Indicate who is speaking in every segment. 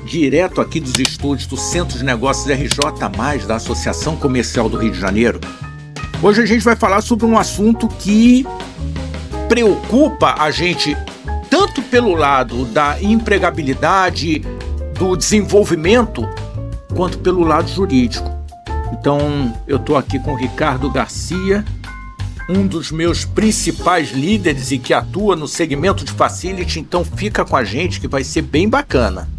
Speaker 1: direto aqui dos estúdios do Centro de Negócios RJ+, da Associação Comercial do Rio de Janeiro. Hoje a gente vai falar sobre um assunto que preocupa a gente tanto pelo lado da empregabilidade, do desenvolvimento, quanto pelo lado jurídico. Então, eu estou aqui com o Ricardo Garcia, um dos meus principais líderes e que atua no segmento de facility, então fica com a gente que vai ser bem bacana.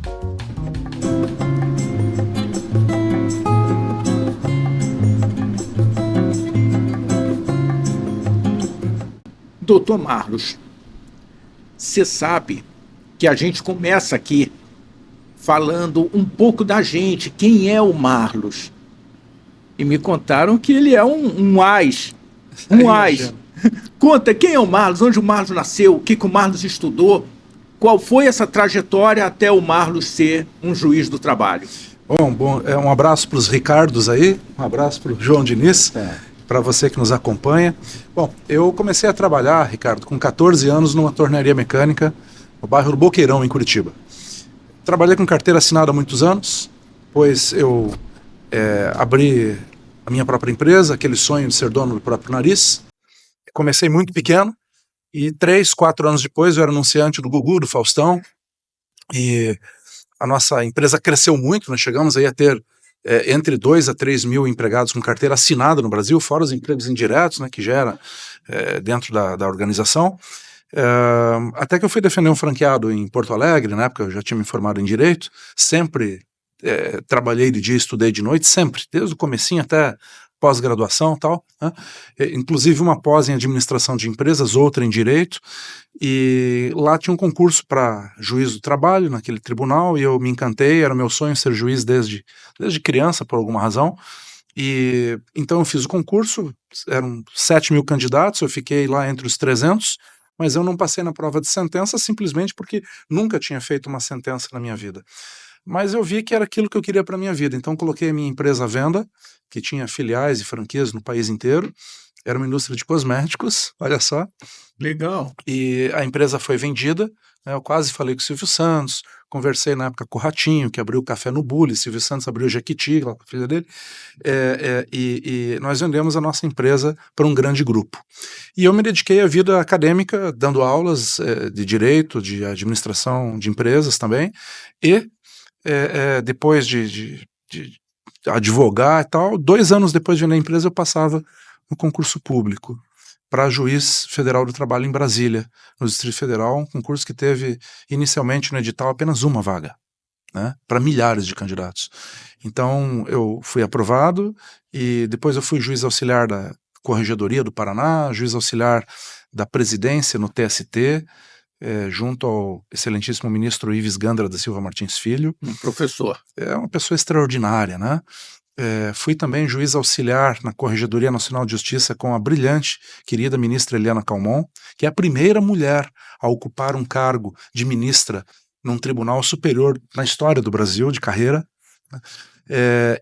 Speaker 1: Doutor Marlos, você sabe que a gente começa aqui falando um pouco da gente, quem é o Marlos? E me contaram que ele é um AIS. Conta, quem é o Marlos? Onde o Marlos nasceu? O que o Marlos estudou? Qual foi essa trajetória até o Marlos ser um juiz do trabalho?
Speaker 2: Bom, um abraço para os Ricardos aí, um abraço para o João Diniz, para você que nos acompanha. Bom, eu comecei a trabalhar, Ricardo, com 14 anos numa tornearia mecânica no bairro do Boqueirão, em Curitiba. Trabalhei com carteira assinada há muitos anos, pois eu abri a minha própria empresa, aquele sonho de ser dono do próprio nariz. Comecei muito pequeno e 3, 4 anos depois eu era anunciante do Gugu, do Faustão, e a nossa empresa cresceu muito. Nós chegamos aí a ter entre 2 a 3 mil empregados com carteira assinada no Brasil, fora os empregos indiretos, né, que gera dentro da organização. Até que eu fui defender um franqueado em Porto Alegre, na época eu já tinha me formado em Direito, sempre trabalhei de dia, estudei de noite, sempre, desde o comecinho até pós-graduação e tal, né? Inclusive uma pós em administração de empresas, outra em direito, e lá tinha um concurso para juiz do trabalho naquele tribunal, e eu me encantei, era meu sonho ser juiz desde criança, por alguma razão, e então eu fiz o concurso, eram 7 mil candidatos, eu fiquei lá entre os 300, mas eu não passei na prova de sentença simplesmente porque nunca tinha feito uma sentença na minha vida. Mas eu vi que era aquilo que eu queria para a minha vida, então coloquei a minha empresa à venda, que tinha filiais e franquias no país inteiro, era uma indústria de cosméticos, olha só.
Speaker 1: Legal.
Speaker 2: E a empresa foi vendida, né, eu quase falei com o Silvio Santos, conversei na época com o Ratinho, que abriu o Café no Bulli, Silvio Santos abriu o Jequiti, lá com a filha dele, e nós vendemos a nossa empresa para um grande grupo. E eu me dediquei à vida acadêmica, dando aulas de direito, de administração de empresas também, e depois de advogar e tal, 2 anos depois de vender a empresa, eu passava no concurso público para juiz federal do trabalho em Brasília, no Distrito Federal, um concurso que teve inicialmente no edital apenas uma vaga, né, para milhares de candidatos. Então eu fui aprovado e depois eu fui juiz auxiliar da Corregedoria do Paraná, juiz auxiliar da presidência no TST, junto ao excelentíssimo ministro Ives Gandra da Silva Martins Filho.
Speaker 1: Um professor.
Speaker 2: É uma pessoa extraordinária, né? Fui também juiz auxiliar na Corregedoria Nacional de Justiça com a brilhante, querida ministra Eliana Calmon, que é a primeira mulher a ocupar um cargo de ministra num tribunal superior na história do Brasil, de carreira.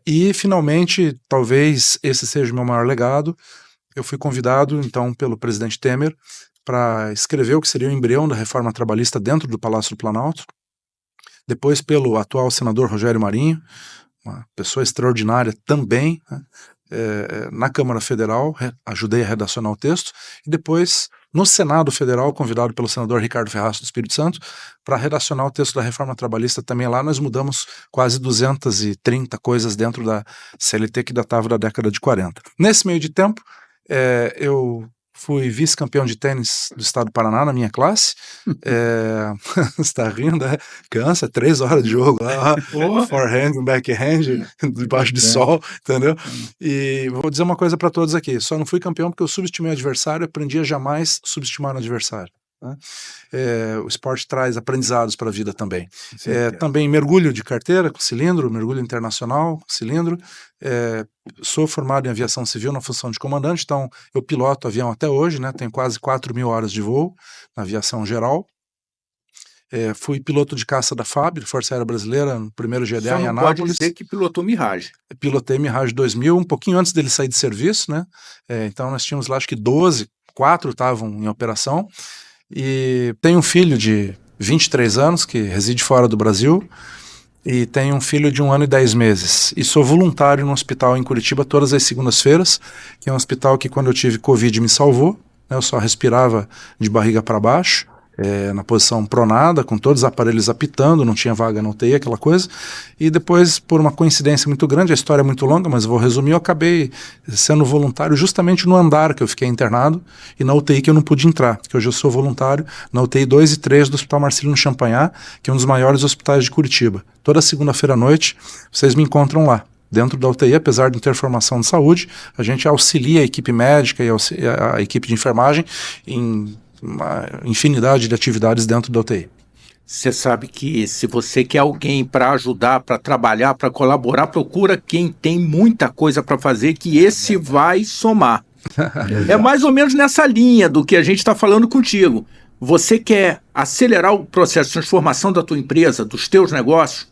Speaker 2: E, finalmente, talvez esse seja o meu maior legado, eu fui convidado, então, pelo presidente Temer para escrever o que seria o embrião da reforma trabalhista dentro do Palácio do Planalto, depois pelo atual senador Rogério Marinho, uma pessoa extraordinária também, né, na Câmara Federal, ajudei a redacionar o texto, e depois no Senado Federal, convidado pelo senador Ricardo Ferraz do Espírito Santo, para redacionar o texto da reforma trabalhista também lá. Nós mudamos quase 230 coisas dentro da CLT que datava da década de 40. Nesse meio de tempo, eu fui vice-campeão de tênis do estado do Paraná na minha classe. Você está rindo, cansa, 3 horas de jogo lá, forehand, backhand, debaixo de sol, entendeu? E vou dizer uma coisa para todos aqui, só não fui campeão porque eu subestimei o adversário, aprendi a jamais subestimar o adversário, né? O esporte traz aprendizados para a vida também. Também mergulho de carteira com cilindro, mergulho internacional com cilindro. Sou formado em aviação civil na função de comandante, então eu piloto avião até hoje, né? Tenho quase 4 mil horas de voo na aviação geral. Fui piloto de caça da FAB, Força Aérea Brasileira, no primeiro GDA em Anápolis.
Speaker 1: Pode dizer que pilotou Mirage.
Speaker 2: Pilotei Mirage 2000, um pouquinho antes dele sair de serviço, né? Então nós tínhamos lá, acho que 12, 4 estavam em operação. E tenho um filho de 23 anos que reside fora do Brasil. e tenho um filho de 1 ano e 10 meses. E sou voluntário no hospital em Curitiba todas as segundas-feiras, que é um hospital que quando eu tive Covid me salvou, né? Eu só respirava de barriga para baixo, na posição pronada, com todos os aparelhos apitando, não tinha vaga na UTI, aquela coisa. E depois, por uma coincidência muito grande, a história é muito longa, mas vou resumir, eu acabei sendo voluntário justamente no andar que eu fiquei internado e na UTI que eu não pude entrar, porque hoje eu sou voluntário na UTI 2 e 3 do Hospital Marcílio Champagnat, que é um dos maiores hospitais de Curitiba. Toda segunda-feira à noite, vocês me encontram lá. Dentro da UTI, apesar de não ter formação de saúde, a gente auxilia a equipe médica e a equipe de enfermagem em uma infinidade de atividades dentro da UTI.
Speaker 1: Você sabe que se você quer alguém para ajudar, para trabalhar, para colaborar, procura quem tem muita coisa para fazer, que esse vai somar. É mais ou menos nessa linha do que a gente está falando contigo. Você quer acelerar o processo de transformação da tua empresa, dos teus negócios?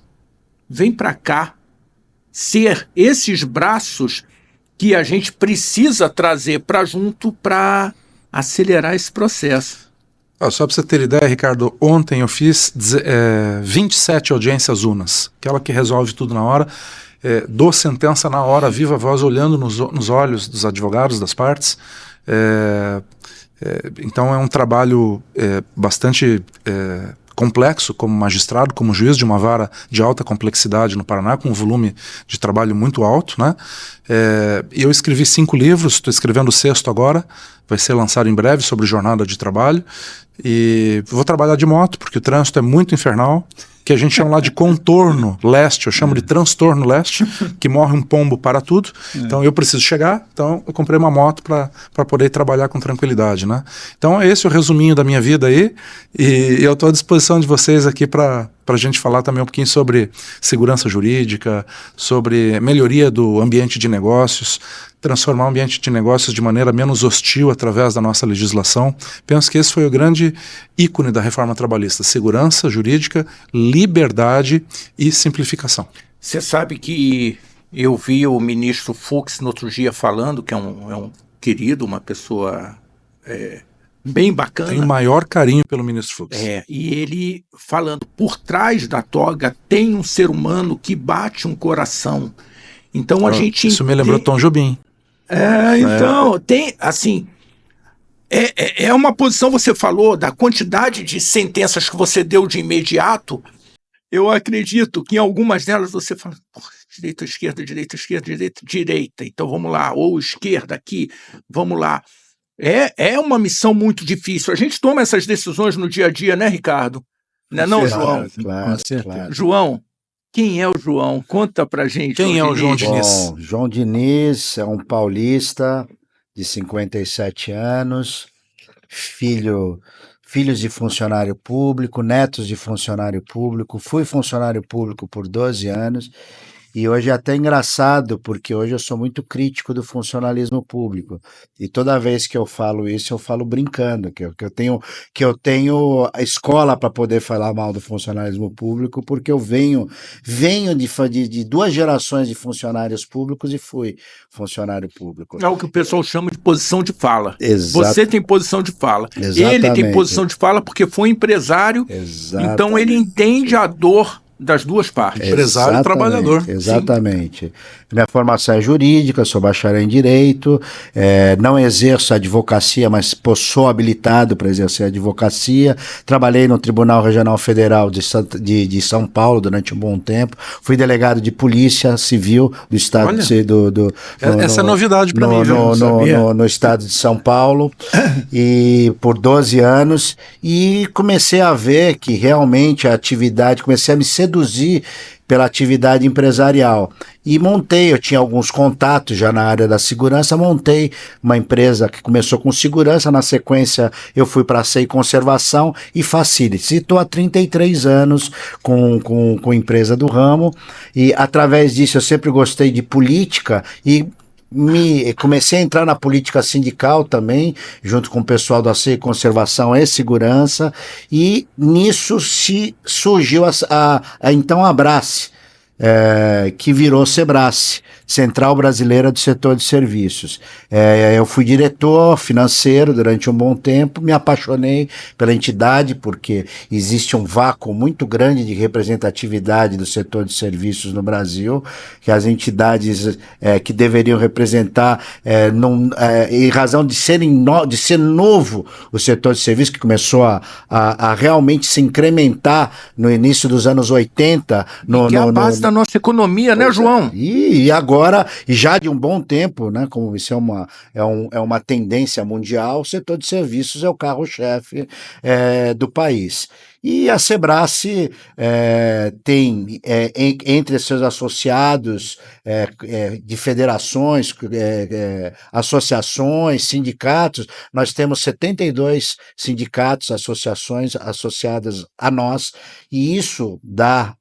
Speaker 1: Vem para cá ser esses braços que a gente precisa trazer para junto para acelerar esse processo.
Speaker 2: Só para você ter ideia, Ricardo, ontem eu fiz 27 audiências unas, aquela que resolve tudo na hora, dou sentença na hora, viva voz, olhando nos olhos dos advogados, das partes. Então é um trabalho bastante complexo como magistrado, como juiz de uma vara de alta complexidade no Paraná, com um volume de trabalho muito alto, né? Eu escrevi 5 livros, estou escrevendo o 6º agora, vai ser lançado em breve, sobre jornada de trabalho, e vou trabalhar de moto, porque o trânsito é muito infernal, que a gente chama lá de contorno leste, eu chamo de transtorno leste, que morre um pombo para tudo, então eu preciso chegar, então eu comprei uma moto para poder trabalhar com tranquilidade, né? Então esse é o resuminho da minha vida aí, e eu estou à disposição de vocês aqui para a gente falar também um pouquinho sobre segurança jurídica, sobre melhoria do ambiente de negócios, transformar o ambiente de negócios de maneira menos hostil através da nossa legislação. Penso que esse foi o grande ícone da reforma trabalhista: segurança jurídica, liberdade e simplificação.
Speaker 1: Você sabe que eu vi o ministro Fux no outro dia falando, que é um querido, uma pessoa bem bacana.
Speaker 2: Tenho o maior carinho pelo ministro Fux.
Speaker 1: E ele falando, por trás da toga tem um ser humano que bate um coração. Então a gente...
Speaker 2: Isso me lembrou Tom Jobim.
Speaker 1: Então, tem, assim, é uma posição, você falou, da quantidade de sentenças que você deu de imediato, eu acredito que em algumas delas você fala, direita, esquerda, direita, esquerda, direita, direita, então vamos lá, ou esquerda aqui, vamos lá. É uma missão muito difícil, a gente toma essas decisões no dia a dia, né, Ricardo? Não, João?
Speaker 3: Claro.
Speaker 1: João, quem é o João? Conta pra gente.
Speaker 2: Quem é o João Diniz?
Speaker 3: Bom, João Diniz é um paulista de 57 anos, filhos de funcionário público, netos de funcionário público, fui funcionário público por 12 anos, e hoje é até engraçado, porque hoje eu sou muito crítico do funcionalismo público, e toda vez que eu falo isso, eu falo brincando, que eu tenho a escola para poder falar mal do funcionalismo público, porque eu venho de 2 gerações de funcionários públicos e fui funcionário público.
Speaker 1: É o que o pessoal chama de posição de fala.
Speaker 3: Exato.
Speaker 1: Você tem posição de fala.
Speaker 3: Exatamente.
Speaker 1: Ele tem posição de fala porque foi empresário, então ele entende a dor das duas partes.
Speaker 2: Empresário e trabalhador.
Speaker 3: Exatamente. Sim. Minha formação é jurídica, sou bacharel em Direito, não exerço a advocacia, mas sou habilitado para exercer a advocacia. Trabalhei no Tribunal Regional Federal de São Paulo durante um bom tempo. Fui delegado de Polícia Civil do Estado
Speaker 2: essa é novidade para mim,
Speaker 3: no Estado de São Paulo, e por 12 anos, e comecei a ver que realmente a atividade, comecei a me seduzir pela atividade empresarial. E eu tinha alguns contatos já na área da segurança, montei uma empresa que começou com segurança, na sequência eu fui para a SEI Conservação e Facilities. E estou há 33 anos com empresa do ramo, e através disso eu sempre gostei de política e comecei a entrar na política sindical também, junto com o pessoal da SEI Conservação e Segurança, e nisso surgiu então a Abrace. que virou Sebrae, Central Brasileira do Setor de Serviços. Eu fui diretor financeiro durante um bom tempo, me apaixonei pela entidade porque existe um vácuo muito grande de representatividade do setor de serviços no Brasil, que as entidades que deveriam representar, em razão de ser novo o setor de serviços, que começou a realmente se incrementar no início dos anos 80.
Speaker 1: Que é a base da nossa economia, né, João?
Speaker 3: E agora, e já de um bom tempo, né, como isso é uma tendência mundial, o setor de serviços é o carro-chefe do país. E a Sebrae tem, entre seus associados de federações, associações, sindicatos, nós temos 72 sindicatos, associações associadas a nós, e isso dá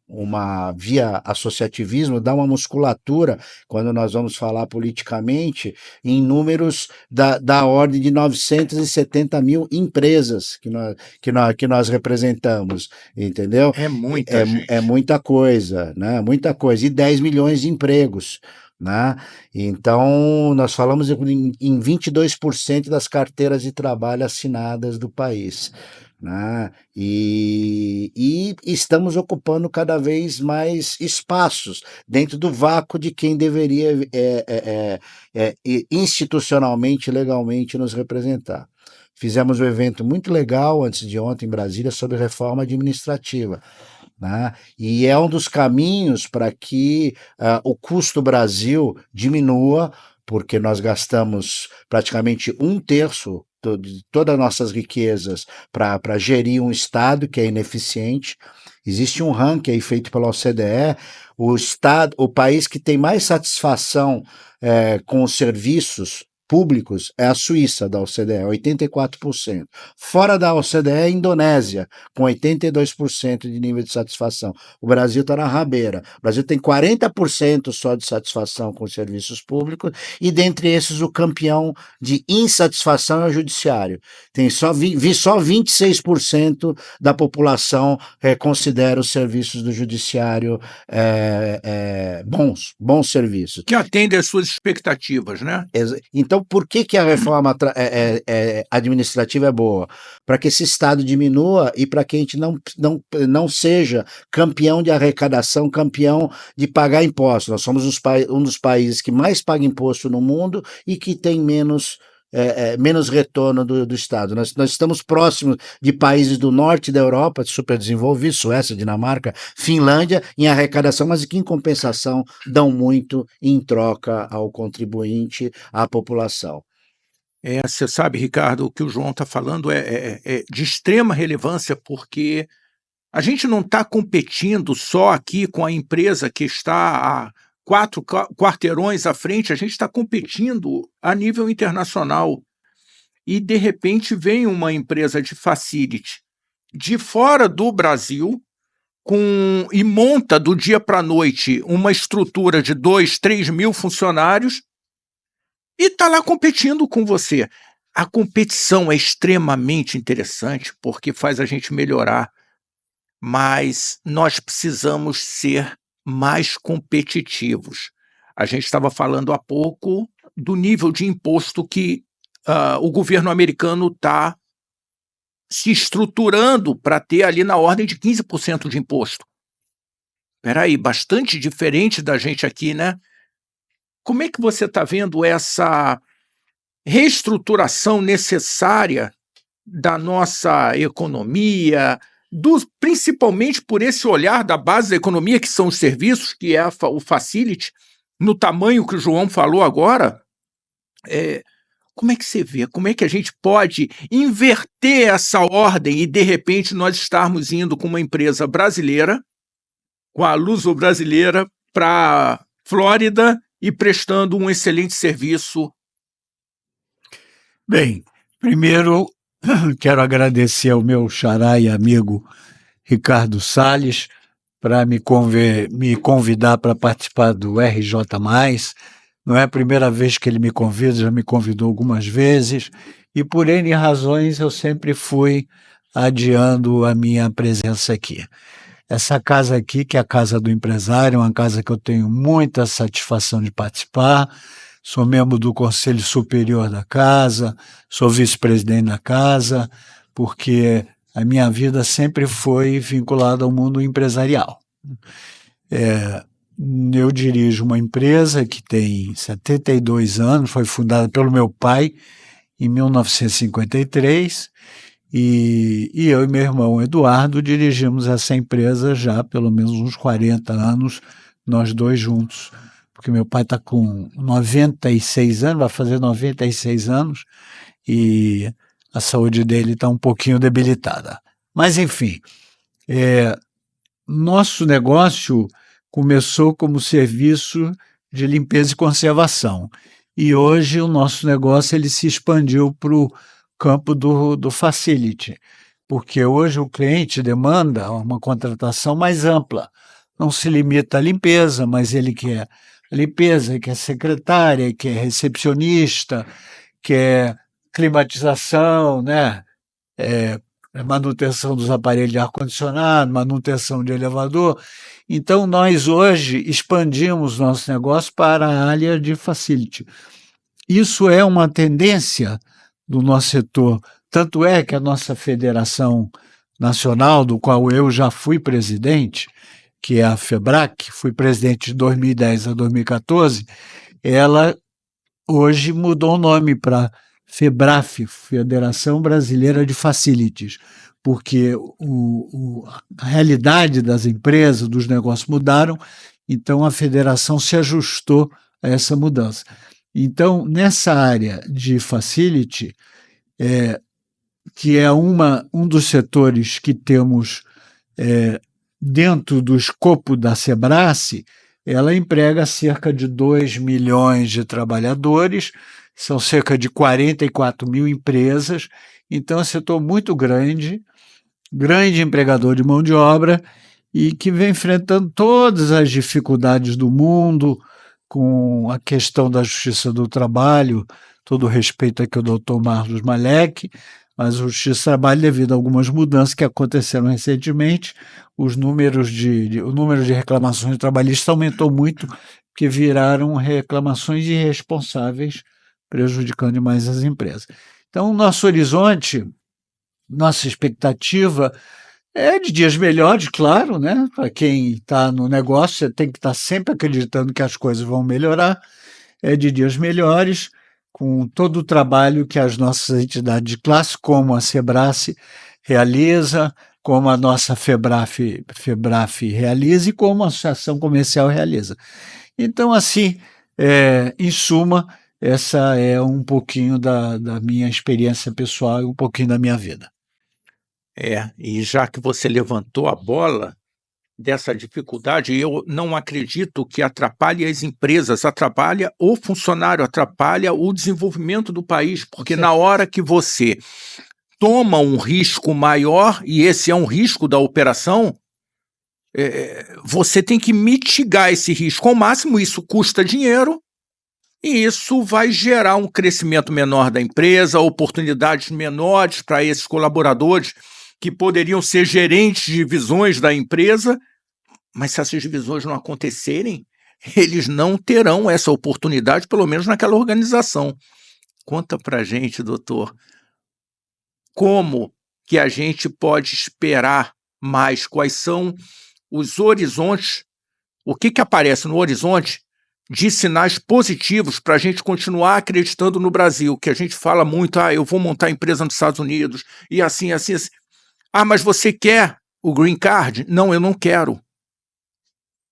Speaker 3: via associativismo, dá uma musculatura, quando nós vamos falar politicamente, em números da ordem de 970 mil empresas que nós representamos, entendeu?
Speaker 1: É muita gente.
Speaker 3: É muita coisa, né? Muita coisa. E 10 milhões de empregos, né? Então, nós falamos em 22% das carteiras de trabalho assinadas do país. Né? E estamos ocupando cada vez mais espaços dentro do vácuo de quem deveria institucionalmente, legalmente nos representar. Fizemos um evento muito legal antes de ontem em Brasília sobre reforma administrativa. Né? E é um dos caminhos para que o custo Brasil diminua, porque nós gastamos praticamente 1/3 de todas as nossas riquezas para gerir um Estado que é ineficiente. Existe um ranking aí feito pela OCDE, o país que tem mais satisfação com os serviços públicos é a Suíça, da OCDE, 84%. Fora da OCDE é a Indonésia, com 82% de nível de satisfação. O Brasil está na rabeira. O Brasil tem 40% só de satisfação com os serviços públicos, e dentre esses o campeão de insatisfação é o judiciário. Tem só 26% da população considera os serviços do judiciário bons serviços.
Speaker 1: Que atende às suas expectativas, né?
Speaker 3: Então, por que a reforma administrativa é boa? Para que esse Estado diminua e para que a gente não seja campeão de arrecadação, campeão de pagar impostos. Nós somos um dos países que mais paga imposto no mundo e que tem menos retorno do Estado. Nós estamos próximos de países do norte da Europa, superdesenvolvidos, Suécia, Dinamarca, Finlândia, em arrecadação, mas que em compensação dão muito em troca ao contribuinte, à população.
Speaker 1: Você sabe, Ricardo, o que o João está falando é de extrema relevância, porque a gente não está competindo só aqui com a empresa que está a 4 quarteirões à frente, a gente está competindo a nível internacional. E, de repente, vem uma empresa de facility de fora do Brasil e monta do dia para a noite uma estrutura de 2, 3 mil funcionários e está lá competindo com você. A competição é extremamente interessante porque faz a gente melhorar, mas nós precisamos ser mais competitivos. A gente estava falando há pouco do nível de imposto que o governo americano está se estruturando para ter ali na ordem de 15% de imposto. Espera aí, bastante diferente da gente aqui, né? Como é que você está vendo essa reestruturação necessária da nossa economia, principalmente por esse olhar da base da economia, que são os serviços, que é o facility, no tamanho que o João falou agora? Como é que você vê? Como é que a gente pode inverter essa ordem e, de repente, nós estarmos indo com uma empresa brasileira, com a luso-brasileira, para a Flórida e prestando um excelente serviço?
Speaker 4: Bem, primeiro quero agradecer ao meu xará e amigo Ricardo Salles para me convidar para participar do RJ+. Não é a primeira vez que ele me convida, já me convidou algumas vezes, e por N razões eu sempre fui adiando a minha presença aqui. Essa casa aqui, que é a Casa do Empresário, é uma casa que eu tenho muita satisfação de participar. Sou membro do Conselho Superior da Casa, sou vice-presidente da Casa, porque a minha vida sempre foi vinculada ao mundo empresarial. Eu dirijo uma empresa que tem 72 anos, foi fundada pelo meu pai em 1953, e eu e meu irmão Eduardo dirigimos essa empresa já há pelo menos uns 40 anos, nós dois juntos, porque meu pai está com 96 anos, vai fazer 96 anos, e a saúde dele está um pouquinho debilitada. Mas, enfim, nosso negócio começou como serviço de limpeza e conservação. E hoje o nosso negócio ele se expandiu para o campo do facility, porque hoje o cliente demanda uma contratação mais ampla. Não se limita à limpeza, mas ele quer limpeza, quer secretária, quer recepcionista, quer climatização, né? Manutenção dos aparelhos de ar-condicionado, manutenção de elevador. Então, nós hoje expandimos nosso negócio para a área de facility. Isso é uma tendência do nosso setor, tanto é que a nossa federação nacional, do qual eu já fui presidente, que é a FEBRAC, fui presidente de 2010 a 2014, ela hoje mudou o nome para FEBRAF, Federação Brasileira de Facilities, porque a realidade das empresas, dos negócios mudaram, então a federação se ajustou a essa mudança. Então, nessa área de facility, que é um dos setores que temos dentro do escopo da Sebrace, ela emprega cerca de 2 milhões de trabalhadores, são cerca de 44 mil empresas, então é um setor muito grande empregador de mão de obra e que vem enfrentando todas as dificuldades do mundo com a questão da justiça do trabalho, todo o respeito aqui ao doutor Marlos Malek, mas a justiça do trabalho, devido a algumas mudanças que aconteceram recentemente, o número de reclamações trabalhistas aumentou muito, porque viraram reclamações irresponsáveis, prejudicando demais as empresas. Então, nosso horizonte, nossa expectativa é de dias melhores, claro, né? Para quem está no negócio, você tem que estar sempre acreditando que as coisas vão melhorar, é de dias melhores, com todo o trabalho que as nossas entidades de classe, como a Sebrace, realiza, como a nossa FEBRAF realiza e como a Associação Comercial realiza. Então, assim, em suma, essa é um pouquinho da minha experiência pessoal e um pouquinho da minha vida.
Speaker 1: E já que você levantou a bola dessa dificuldade, eu não acredito que atrapalhe as empresas, atrapalha o funcionário, atrapalha o desenvolvimento do país, porque na hora que você toma um risco maior, e esse é um risco da operação, você tem que mitigar esse risco ao máximo, isso custa dinheiro, e isso vai gerar um crescimento menor da empresa, oportunidades menores para esses colaboradores que poderiam ser gerentes de divisões da empresa, mas se essas divisões não acontecerem, eles não terão essa oportunidade, pelo menos naquela organização. Conta para a gente, doutor, como que a gente pode esperar mais? Quais são os horizontes? O que aparece no horizonte de sinais positivos para a gente continuar acreditando no Brasil? Que a gente fala muito, eu vou montar empresa nos Estados Unidos, e assim. Mas você quer o green card? Não, eu não quero.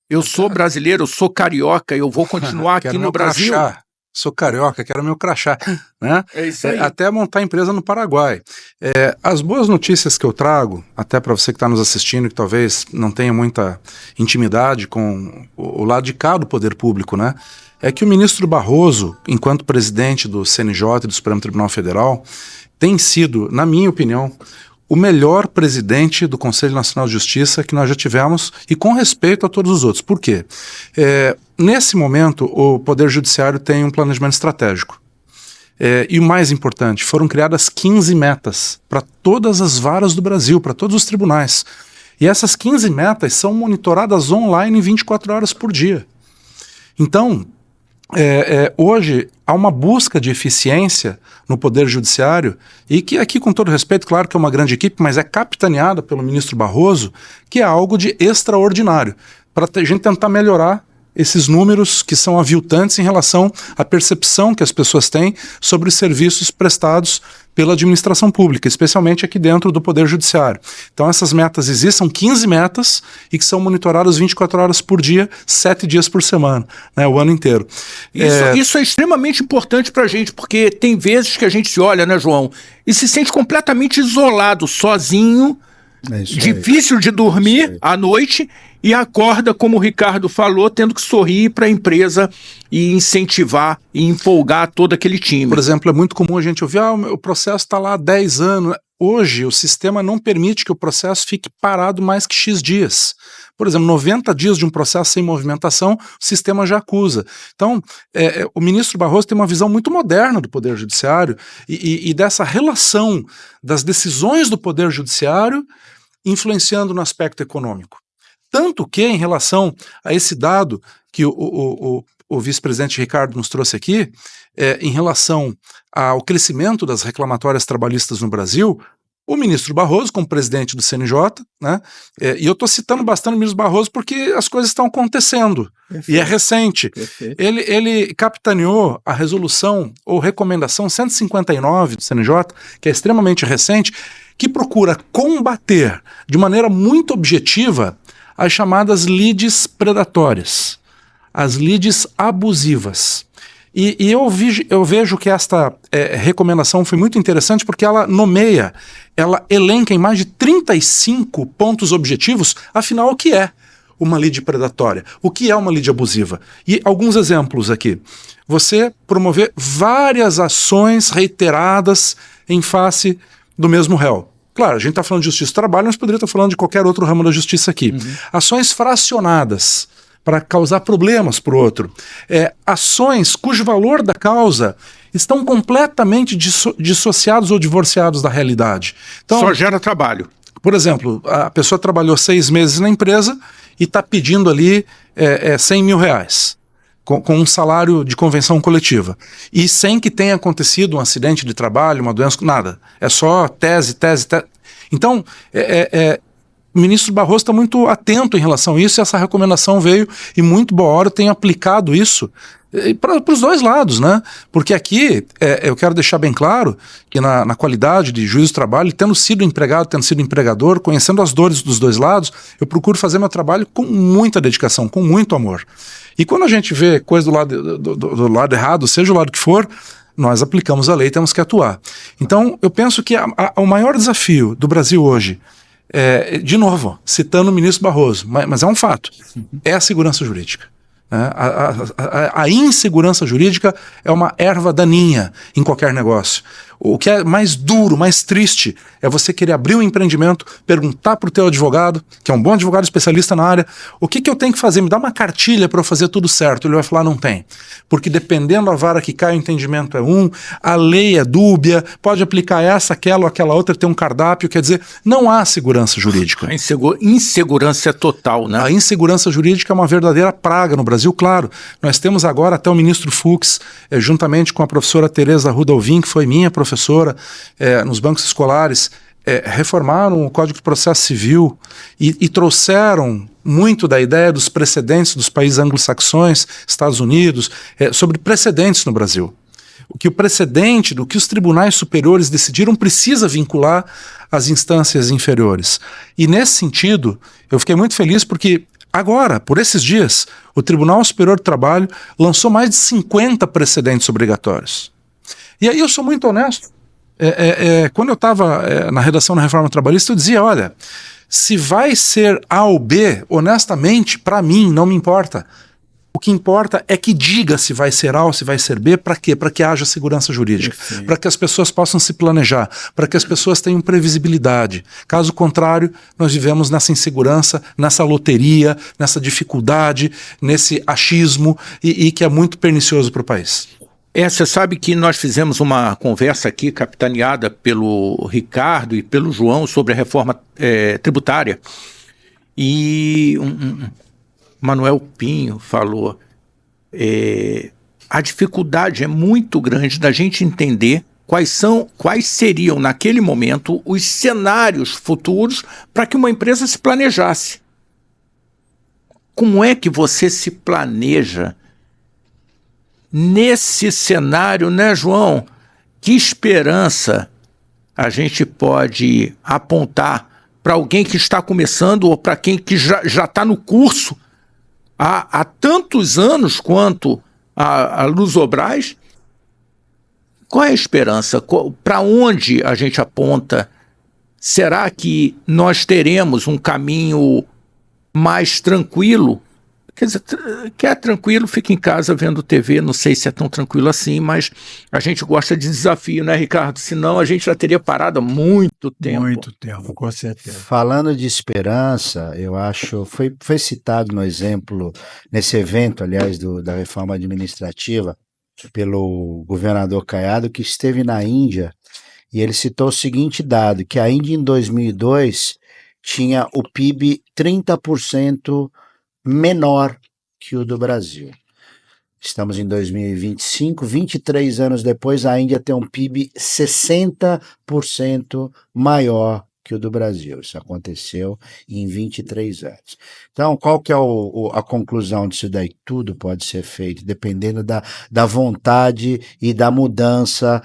Speaker 1: Eu sou brasileiro, eu sou carioca, eu vou continuar aqui no Brasil.
Speaker 2: Crachá. Sou carioca, quero meu crachá. Né?
Speaker 1: É isso aí.
Speaker 2: Até montar empresa no Paraguai. As boas notícias que eu trago, até para você que está nos assistindo, que talvez não tenha muita intimidade com o lado de cá do poder público, né? É que o ministro Barroso, enquanto presidente do CNJ e do Supremo Tribunal Federal, tem sido, na minha opinião, o melhor presidente do Conselho Nacional de Justiça que nós já tivemos, e com respeito a todos os outros. Por quê? Nesse momento, o Poder Judiciário tem um planejamento estratégico. E o mais importante, foram criadas 15 metas para todas as varas do Brasil, para todos os tribunais. E essas 15 metas são monitoradas online 24 horas por dia. Então, hoje há uma busca de eficiência no Poder Judiciário e que aqui, com todo respeito, claro que é uma grande equipe, mas é capitaneada pelo ministro Barroso, que é algo de extraordinário, para a gente tentar melhorar esses números que são aviltantes em relação à percepção que as pessoas têm sobre os serviços prestados pela administração pública, especialmente aqui dentro do Poder Judiciário. Então essas metas existem, são 15 metas e que são monitoradas 24 horas por dia, 7 dias por semana, né, o ano inteiro.
Speaker 1: Isso é extremamente importante para a gente, porque tem vezes que a gente se olha, né, João, e se sente completamente isolado, sozinho, difícil de dormir à noite, e acorda, como o Ricardo falou, tendo que sorrir para a empresa e incentivar e empolgar todo aquele time.
Speaker 2: Por exemplo, é muito comum a gente ouvir, o processo está lá há 10 anos. Hoje, o sistema não permite que o processo fique parado mais que X dias. Por exemplo, 90 dias de um processo sem movimentação, o sistema já acusa. Então, o ministro Barroso tem uma visão muito moderna do Poder Judiciário e dessa relação das decisões do Poder Judiciário influenciando no aspecto econômico. Tanto que, em relação a esse dado que o vice-presidente Ricardo nos trouxe aqui, em relação ao crescimento das reclamatórias trabalhistas no Brasil, o ministro Barroso, como presidente do CNJ, né, e eu estou citando bastante o ministro Barroso porque as coisas estão acontecendo, e é recente. Ele capitaneou a resolução ou recomendação 159 do CNJ, que é extremamente recente, que procura combater de maneira muito objetiva as chamadas lides predatórias, as lides abusivas. E eu vejo que esta recomendação foi muito interessante porque ela nomeia, ela elenca em mais de 35 pontos objetivos, afinal, o que é uma lide predatória? O que é uma lide abusiva? E alguns exemplos aqui. Você promover várias ações reiteradas em face do mesmo réu. Claro, a gente está falando de justiça do trabalho, mas poderia estar falando de qualquer outro ramo da justiça aqui. Ações fracionadas para causar problemas para o outro. Ações cujo valor da causa estão completamente dissociados ou divorciados da realidade. Então,
Speaker 1: só gera trabalho.
Speaker 2: Por exemplo, a pessoa trabalhou 6 meses na empresa e está pedindo ali 100 mil reais. Com um salário de convenção coletiva. E sem que tenha acontecido um acidente de trabalho, uma doença, nada. É só tese. Então, o ministro Barroso está muito atento em relação a isso, e essa recomendação veio, e muito boa hora tem aplicado isso para os dois lados, né? Porque aqui, eu quero deixar bem claro que na qualidade de juiz do trabalho, tendo sido empregado, tendo sido empregador, conhecendo as dores dos dois lados, eu procuro fazer meu trabalho com muita dedicação, com muito amor. E quando a gente vê coisa do lado errado, seja o lado que for, nós aplicamos a lei e temos que atuar. Então, eu penso que o maior desafio do Brasil hoje, de novo, citando o ministro Barroso, mas é um fato, é a segurança jurídica. A insegurança jurídica é uma erva daninha em qualquer negócio. O que é mais duro, mais triste, é você querer abrir um empreendimento, perguntar para o teu advogado, que é um bom advogado especialista na área, o que eu tenho que fazer? Me dá uma cartilha para eu fazer tudo certo. Ele vai falar, não tem. Porque dependendo da vara que cai, o entendimento é a lei é dúbia, pode aplicar essa, aquela ou aquela outra, tem um cardápio, quer dizer, não há segurança jurídica.
Speaker 1: A insegurança é total, né?
Speaker 2: A insegurança jurídica é uma verdadeira praga no Brasil, claro. Nós temos agora até o ministro Fux, juntamente com a professora Tereza Arruda Alvim, que foi minha professora nos bancos escolares, reformaram o Código de Processo Civil e trouxeram muito da ideia dos precedentes dos países anglo-saxões, Estados Unidos, sobre precedentes no Brasil. O que o precedente do que os tribunais superiores decidiram precisa vincular às instâncias inferiores. E nesse sentido, eu fiquei muito feliz porque agora, por esses dias, o Tribunal Superior do Trabalho lançou mais de 50 precedentes obrigatórios. E aí eu sou muito honesto. Quando eu estava na redação da Reforma Trabalhista, eu dizia, olha, se vai ser A ou B, honestamente, para mim, não me importa. O que importa é que diga se vai ser A ou se vai ser B, para quê? Para que haja segurança jurídica, para que as pessoas possam se planejar, para que as pessoas tenham previsibilidade. Caso contrário, nós vivemos nessa insegurança, nessa loteria, nessa dificuldade, nesse achismo e que é muito pernicioso para o país.
Speaker 1: Você sabe que nós fizemos uma conversa aqui, capitaneada pelo Ricardo e pelo João, sobre a reforma tributária. E Manuel Pinho falou, a dificuldade é muito grande da gente entender quais seriam naquele momento os cenários futuros para que uma empresa se planejasse. Como é que você se planeja nesse cenário, né, João? Que esperança a gente pode apontar para alguém que está começando ou para quem que já está no curso há tantos anos quanto a Lusobras? Qual é a esperança? Para onde a gente aponta? Será que nós teremos um caminho mais tranquilo? Quer dizer, quer tranquilo, fica em casa vendo TV, não sei se é tão tranquilo assim, mas a gente gosta de desafio, né, Ricardo? Senão a gente já teria parado há muito tempo.
Speaker 4: Muito tempo, com certeza.
Speaker 3: Falando de esperança, eu acho, foi citado no exemplo, nesse evento, aliás, da reforma administrativa, pelo governador Caiado, que esteve na Índia, e ele citou o seguinte dado, que a Índia em 2002 tinha o PIB 30% menor que o do Brasil. Estamos em 2025, 23 anos depois, a Índia tem um PIB 60% maior que o do Brasil. Isso aconteceu em 23 anos. Então, qual que é a conclusão disso daí? Tudo pode ser feito, dependendo da vontade e da mudança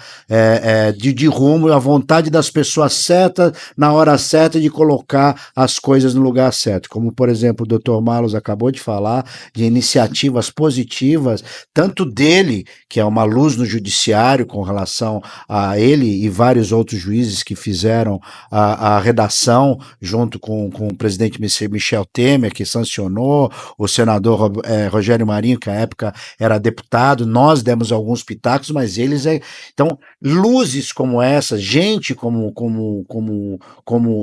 Speaker 3: de rumo, a vontade das pessoas certas, na hora certa, de colocar as coisas no lugar certo. Como, por exemplo, o Dr. Malus acabou de falar, de iniciativas positivas, tanto dele, que é uma luz no judiciário com relação a ele e vários outros juízes que fizeram a redação junto com o presidente Michel Temer, que sancionou, o senador Rogério Marinho, que à época era deputado, nós demos alguns pitacos, mas eles... Então, luzes como essa, gente como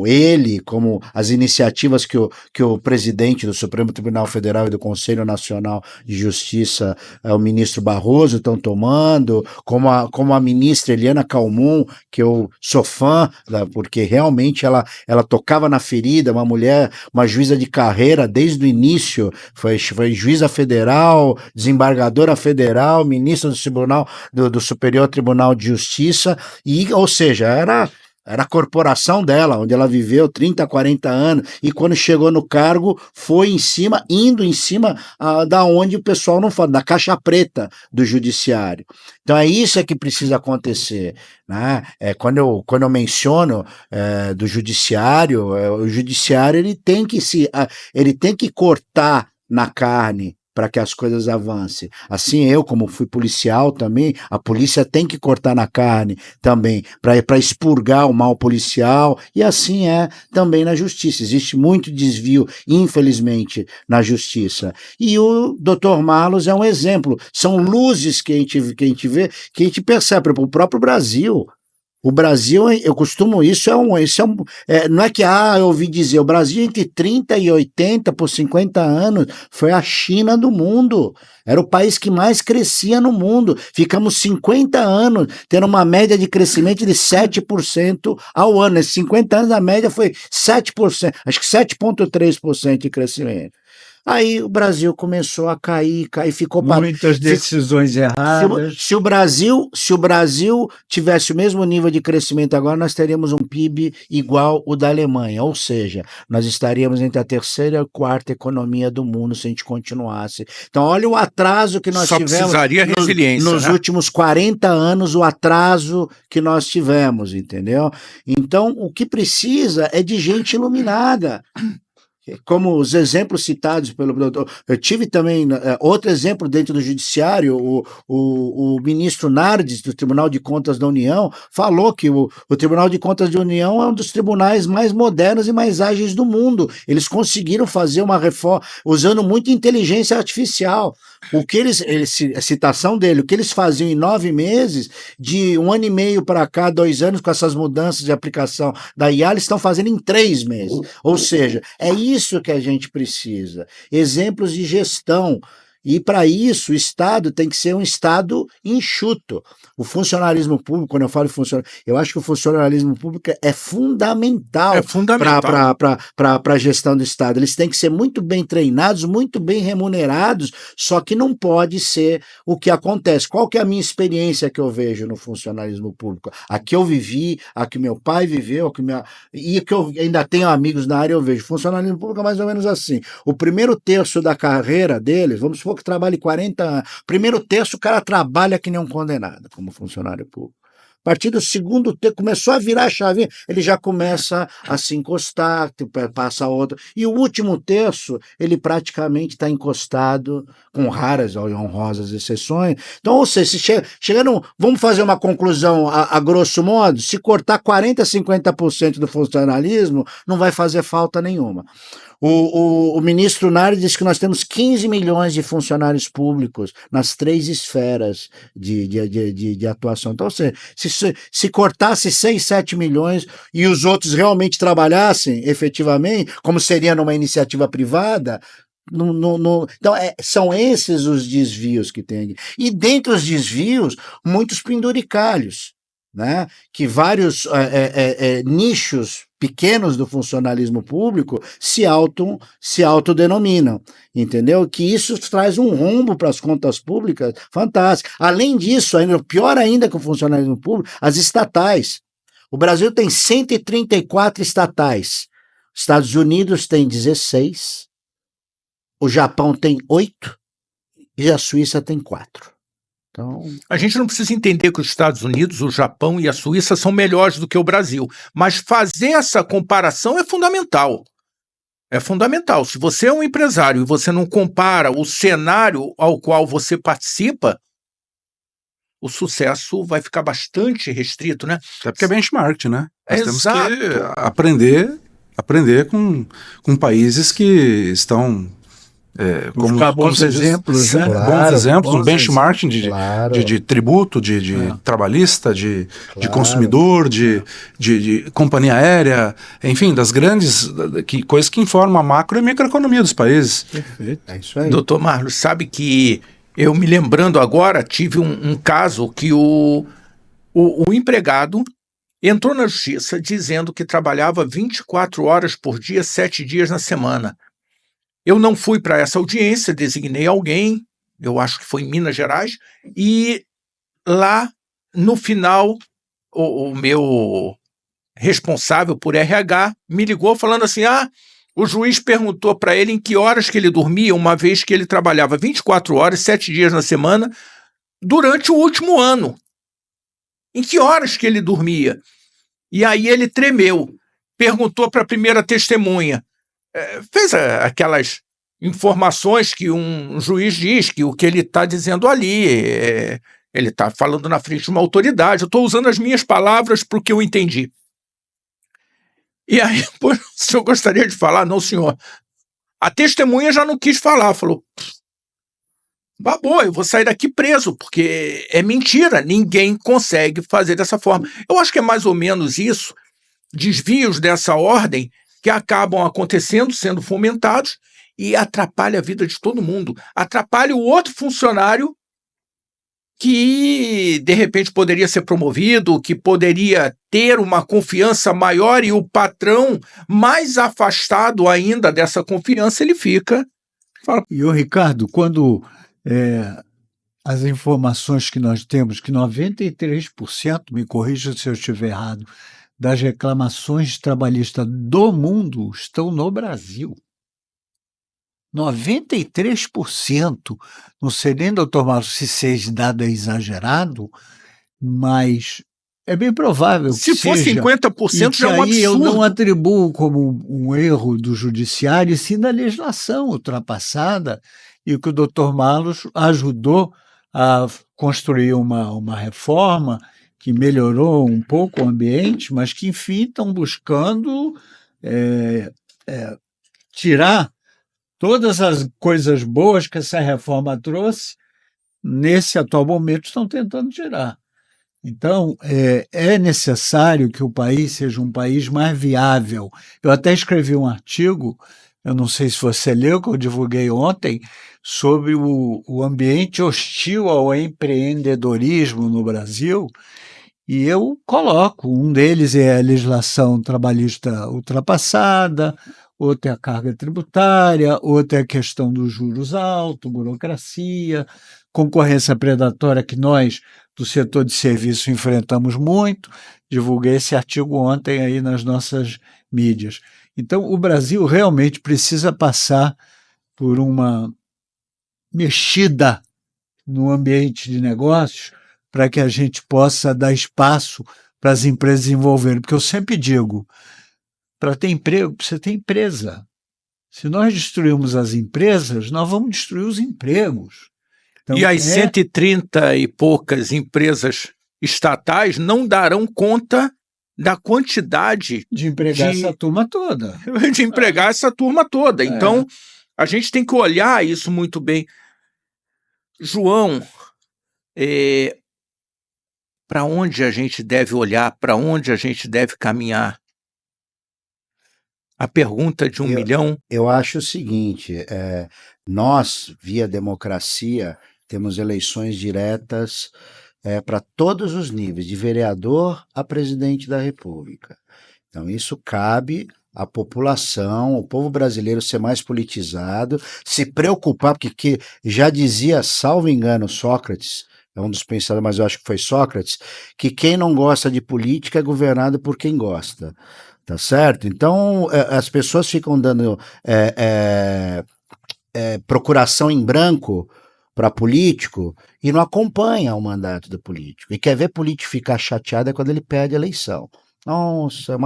Speaker 3: ele, como as iniciativas que o presidente do Supremo Tribunal Federal e do Conselho Nacional de Justiça, o ministro Barroso, estão tomando, como a ministra Eliana Calmon, que eu sou fã, porque realmente ela tocava na ferida, uma mulher, uma juíza de carreira desde o início, foi juíza federal, desembargadora federal, ministra do Superior Tribunal de Justiça, ou seja, era a corporação dela, onde ela viveu 30, 40 anos, e quando chegou no cargo, foi indo em cima da onde o pessoal não fala, da caixa preta do judiciário. Então é isso que precisa acontecer, né? Quando eu menciono do judiciário, o judiciário ele tem que cortar na carne para que as coisas avancem. Assim, eu, como fui policial também, a polícia tem que cortar na carne também, para expurgar o mal policial, e assim é também na justiça. Existe muito desvio, infelizmente, na justiça. E o Dr. Malus é um exemplo. São luzes que a gente vê, que a gente percebe, para o próprio Brasil. O Brasil, eu costumo, não é que, eu ouvi dizer, o Brasil entre 30 e 80 por 50 anos foi a China do mundo, era o país que mais crescia no mundo, ficamos 50 anos tendo uma média de crescimento de 7% ao ano, nesses 50 anos a média foi 7%, acho que 7,3% de crescimento. Aí o Brasil começou a cair, ficou...
Speaker 4: Muitas decisões erradas.
Speaker 3: Se o Brasil tivesse o mesmo nível de crescimento agora, nós teríamos um PIB igual o da Alemanha, ou seja, nós estaríamos entre a terceira e a quarta economia do mundo se a gente continuasse. Então olha o atraso que nós tivemos...
Speaker 1: precisaria resiliência,
Speaker 3: nos
Speaker 1: né?
Speaker 3: últimos 40 anos, o atraso que nós tivemos, entendeu? Então o que precisa é de gente iluminada. Como os exemplos citados pelo doutor, eu tive também outro exemplo dentro do judiciário, o ministro Nardes, do Tribunal de Contas da União, falou que o Tribunal de Contas da União é um dos tribunais mais modernos e mais ágeis do mundo. Eles conseguiram fazer uma reforma usando muita inteligência artificial. A citação dele, o que eles faziam em 9 meses, de 1 ano e meio para cá, 2 anos, com essas mudanças de aplicação da IA, eles estão fazendo em 3 meses. Ou seja, é isso que a gente precisa. Exemplos de gestão. E para isso o Estado tem que ser um Estado enxuto. O funcionalismo público, quando eu falo eu acho que o funcionalismo público é fundamental
Speaker 1: É fundamental.
Speaker 3: para a gestão do Estado. Eles têm que ser muito bem treinados, muito bem remunerados, só que não pode ser o que acontece. Qual que é a minha experiência que eu vejo no funcionalismo público? A que eu vivi, a que meu pai viveu, e que eu ainda tenho amigos na área, eu vejo. Funcionalismo público é mais ou menos assim. O primeiro terço da carreira deles, vamos supor que trabalhe 40 anos, primeiro terço o cara trabalha que nem um condenado, como funcionário público. A partir do segundo terço, começou a virar a chave, ele já começa a se encostar, passa outro. E o último terço, ele praticamente está encostado, com raras ou honrosas exceções. Então, ou seja, se chegando, vamos fazer uma conclusão a grosso modo, se cortar 40%, 50% do funcionalismo, não vai fazer falta nenhuma. O ministro Nari disse que nós temos 15 milhões de funcionários públicos nas 3 esferas de atuação. Então, se cortasse 6, 7 milhões e os outros realmente trabalhassem efetivamente, como seria numa iniciativa privada, então, são esses os desvios que tem. E dentre os desvios, muitos penduricalhos, né? Que vários nichos pequenos do funcionalismo público se autodenominam, entendeu? Que isso traz um rombo para as contas públicas fantástico. Além disso, ainda, pior ainda que o funcionalismo público, as estatais. O Brasil tem 134 estatais. Os Estados Unidos tem 16, o Japão tem 8 e a Suíça tem 4. Então,
Speaker 1: a gente não precisa entender que os Estados Unidos, o Japão e a Suíça são melhores do que o Brasil, mas fazer essa comparação é fundamental. É fundamental. Se você é um empresário e você não compara o cenário ao qual você participa, o sucesso vai ficar bastante restrito, né?
Speaker 2: Até porque é benchmark, né? Nós temos
Speaker 1: Exato.
Speaker 2: que aprender com países que estão... como
Speaker 4: bons exemplos, né?
Speaker 2: Bons exemplos, um benchmarking
Speaker 3: claro.
Speaker 2: de tributo, de trabalhista, de consumidor, de companhia aérea, enfim, das grandes coisas que informam a macro e microeconomia dos países.
Speaker 4: Perfeito.
Speaker 3: É isso aí.
Speaker 1: Doutor Marlos, sabe que eu me lembrando agora, tive um caso que o empregado entrou na justiça dizendo que trabalhava 24 horas por dia, 7 dias na semana. Eu não fui para essa audiência, designei alguém, eu acho que foi em Minas Gerais, e lá, no final, o meu responsável por RH me ligou falando assim, o juiz perguntou para ele em que horas que ele dormia, uma vez que ele trabalhava 24 horas, 7 dias na semana, durante o último ano. Em que horas que ele dormia? E aí ele tremeu, perguntou para a primeira testemunha, fez aquelas informações que um juiz diz, que o que ele está dizendo ali, ele está falando na frente de uma autoridade, eu estou usando as minhas palavras para o que eu entendi. E aí, o senhor gostaria de falar? Não, senhor. A testemunha já não quis falar, falou, babou, eu vou sair daqui preso, porque é mentira, ninguém consegue fazer dessa forma. Eu acho que é mais ou menos isso, desvios dessa ordem, que acabam acontecendo, sendo fomentados, e atrapalha a vida de todo mundo. Atrapalha o outro funcionário que, de repente, poderia ser promovido, que poderia ter uma confiança maior, e o patrão, mais afastado ainda dessa confiança, ele fica.
Speaker 4: E o Ricardo, quando as informações que nós temos, que 93%, me corrija se eu estiver errado, das reclamações trabalhistas do mundo estão no Brasil. 93%, não sei nem, doutor Marcos, se esse dado é exagerado, mas é bem provável que
Speaker 1: se for
Speaker 4: seja.
Speaker 1: 50% já é um absurdo.
Speaker 4: Eu não atribuo como um erro do judiciário, e sim da legislação ultrapassada, e que o doutor Marlos ajudou a construir uma reforma que melhorou um pouco o ambiente, mas que, enfim, estão buscando tirar todas as coisas boas que essa reforma trouxe, nesse atual momento estão tentando tirar. Então, é necessário que o país seja um país mais viável. Eu até escrevi um artigo eu não sei se você leu, que eu divulguei ontem, sobre o ambiente hostil ao empreendedorismo no Brasil, e eu coloco, um deles é a legislação trabalhista ultrapassada, outro é a carga tributária, outro é a questão dos juros altos, burocracia, concorrência predatória que nós, do setor de serviço, enfrentamos muito. Divulguei esse artigo ontem aí nas nossas mídias. Então, o Brasil realmente precisa passar por uma mexida no ambiente de negócios para que a gente possa dar espaço para as empresas desenvolverem. Porque eu sempre digo, para ter emprego, precisa ter empresa. Se nós destruirmos as empresas, nós vamos destruir os empregos. Então,
Speaker 1: e as 130 e poucas empresas estatais não darão conta da quantidade
Speaker 4: de empregar essa turma toda.
Speaker 1: De empregar essa turma toda. Então, a gente tem que olhar isso muito bem. João, para onde a gente deve olhar, para onde a gente deve caminhar? A pergunta de 1 milhão.
Speaker 3: Eu acho o seguinte, nós, via democracia, temos eleições diretas para todos os níveis, de vereador a presidente da República. Então, isso cabe à população, o povo brasileiro ser mais politizado, se preocupar, porque já dizia, salvo engano, Sócrates, é um dos pensadores, mas eu acho que foi Sócrates, que quem não gosta de política é governado por quem gosta. Tá certo? Então, as pessoas ficam dando procuração em branco para político e não acompanham o mandato do político. E quer ver político ficar chateado é quando ele perde a eleição. Nossa,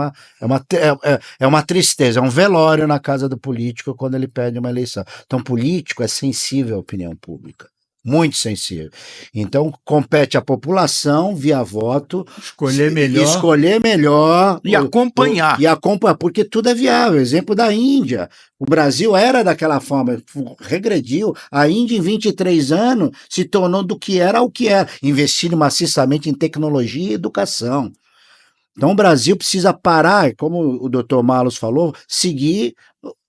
Speaker 3: é uma tristeza, é um velório na casa do político quando ele perde uma eleição. Então, político é sensível à opinião pública. Muito sensível. Então, compete à população, via voto, escolher melhor
Speaker 1: e acompanhar.
Speaker 3: Porque tudo é viável. Exemplo da Índia. O Brasil era daquela forma, regrediu. A Índia, em 23 anos, se tornou do que era ao que era, investindo maciçamente em tecnologia e educação. Então, o Brasil precisa parar, como o doutor Malus falou, seguir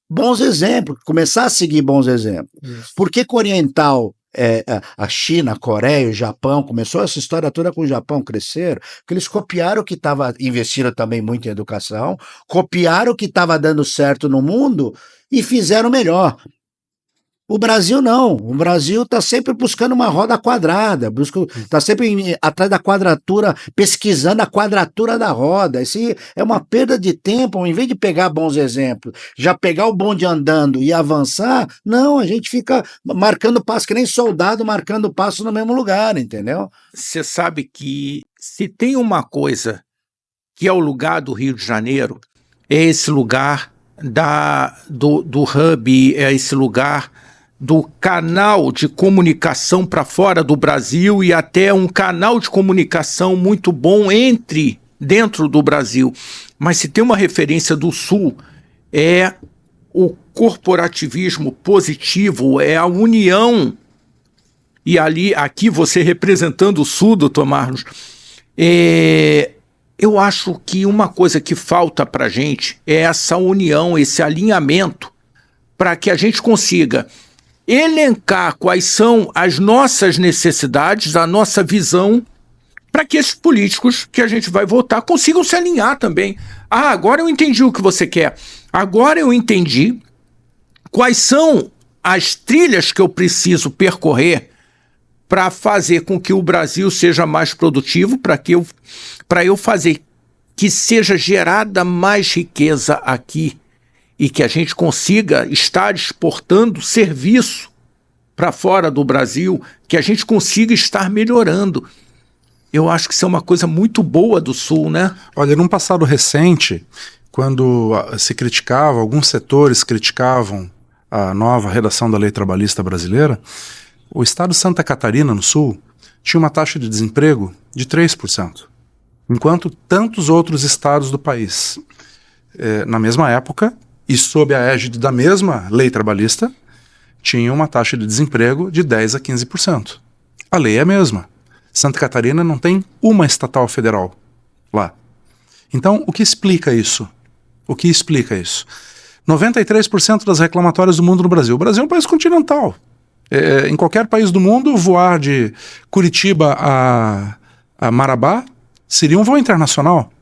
Speaker 3: bons exemplos, começar a seguir bons exemplos. Isso. Por que o oriental, a China, a Coreia, o Japão, começou essa história toda com o Japão crescer, porque eles copiaram o que estava, investiram também muito em educação, copiaram o que estava dando certo no mundo e fizeram melhor. O Brasil não, o Brasil está sempre buscando uma roda quadrada, está sempre atrás da quadratura, pesquisando a quadratura da roda. Isso é uma perda de tempo, em vez de pegar bons exemplos, já pegar o bonde andando e avançar, não, a gente fica marcando passo, que nem soldado marcando passo no mesmo lugar, entendeu?
Speaker 1: Você sabe que se tem uma coisa que é o lugar do Rio de Janeiro, é esse lugar do hub, é esse lugar do canal de comunicação para fora do Brasil e até um canal de comunicação muito bom dentro do Brasil. Mas se tem uma referência do Sul, é o corporativismo positivo, é a união. E aqui você representando o Sul, doutor Marlos, eu acho que uma coisa que falta para a gente é essa união, esse alinhamento, para que a gente consiga elencar quais são as nossas necessidades, a nossa visão, para que esses políticos que a gente vai votar consigam se alinhar também. Ah, agora eu entendi o que você quer. Agora eu entendi quais são as trilhas que eu preciso percorrer para fazer com que o Brasil seja mais produtivo, para eu fazer que seja gerada mais riqueza aqui e que a gente consiga estar exportando serviço para fora do Brasil, que a gente consiga estar melhorando. Eu acho que isso é uma coisa muito boa do Sul, né?
Speaker 2: Olha, num passado recente, quando se criticava, alguns setores criticavam a nova redação da lei trabalhista brasileira, o estado de Santa Catarina, no Sul, tinha uma taxa de desemprego de 3%, enquanto tantos outros estados do país, na mesma época, e sob a égide da mesma lei trabalhista, tinha uma taxa de desemprego de 10% a 15%. A lei é a mesma. Santa Catarina não tem uma estatal federal lá. Então, o que explica isso? 93% das reclamatórias do mundo no Brasil. O Brasil é um país continental. Em qualquer país do mundo, voar de Curitiba a Marabá seria um voo internacional.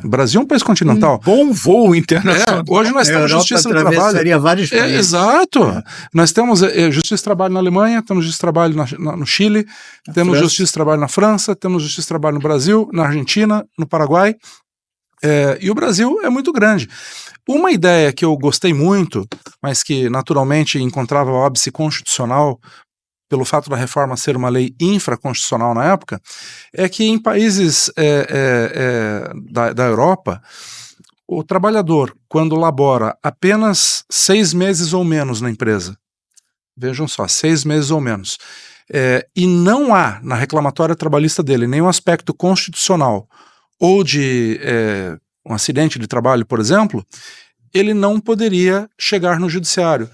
Speaker 2: O Brasil é um país continental.
Speaker 1: Bom voo internacional.
Speaker 2: Hoje nós temos Justiça do Trabalho.
Speaker 4: Vários países.
Speaker 2: Exato. Nós temos Justiça do Trabalho na Alemanha, temos Justiça do Trabalho no Chile, temos Justiça do Trabalho na França, temos Justiça do Trabalho no Brasil, na Argentina, no Paraguai. E o Brasil é muito grande. Uma ideia que eu gostei muito, mas que naturalmente encontrava óbice constitucional pelo fato da reforma ser uma lei infraconstitucional na época, é que em países da Europa, o trabalhador, quando labora apenas 6 meses ou menos na empresa, vejam só, 6 meses ou menos, e não há na reclamatória trabalhista dele nenhum aspecto constitucional ou de um acidente de trabalho, por exemplo, ele não poderia chegar no judiciário.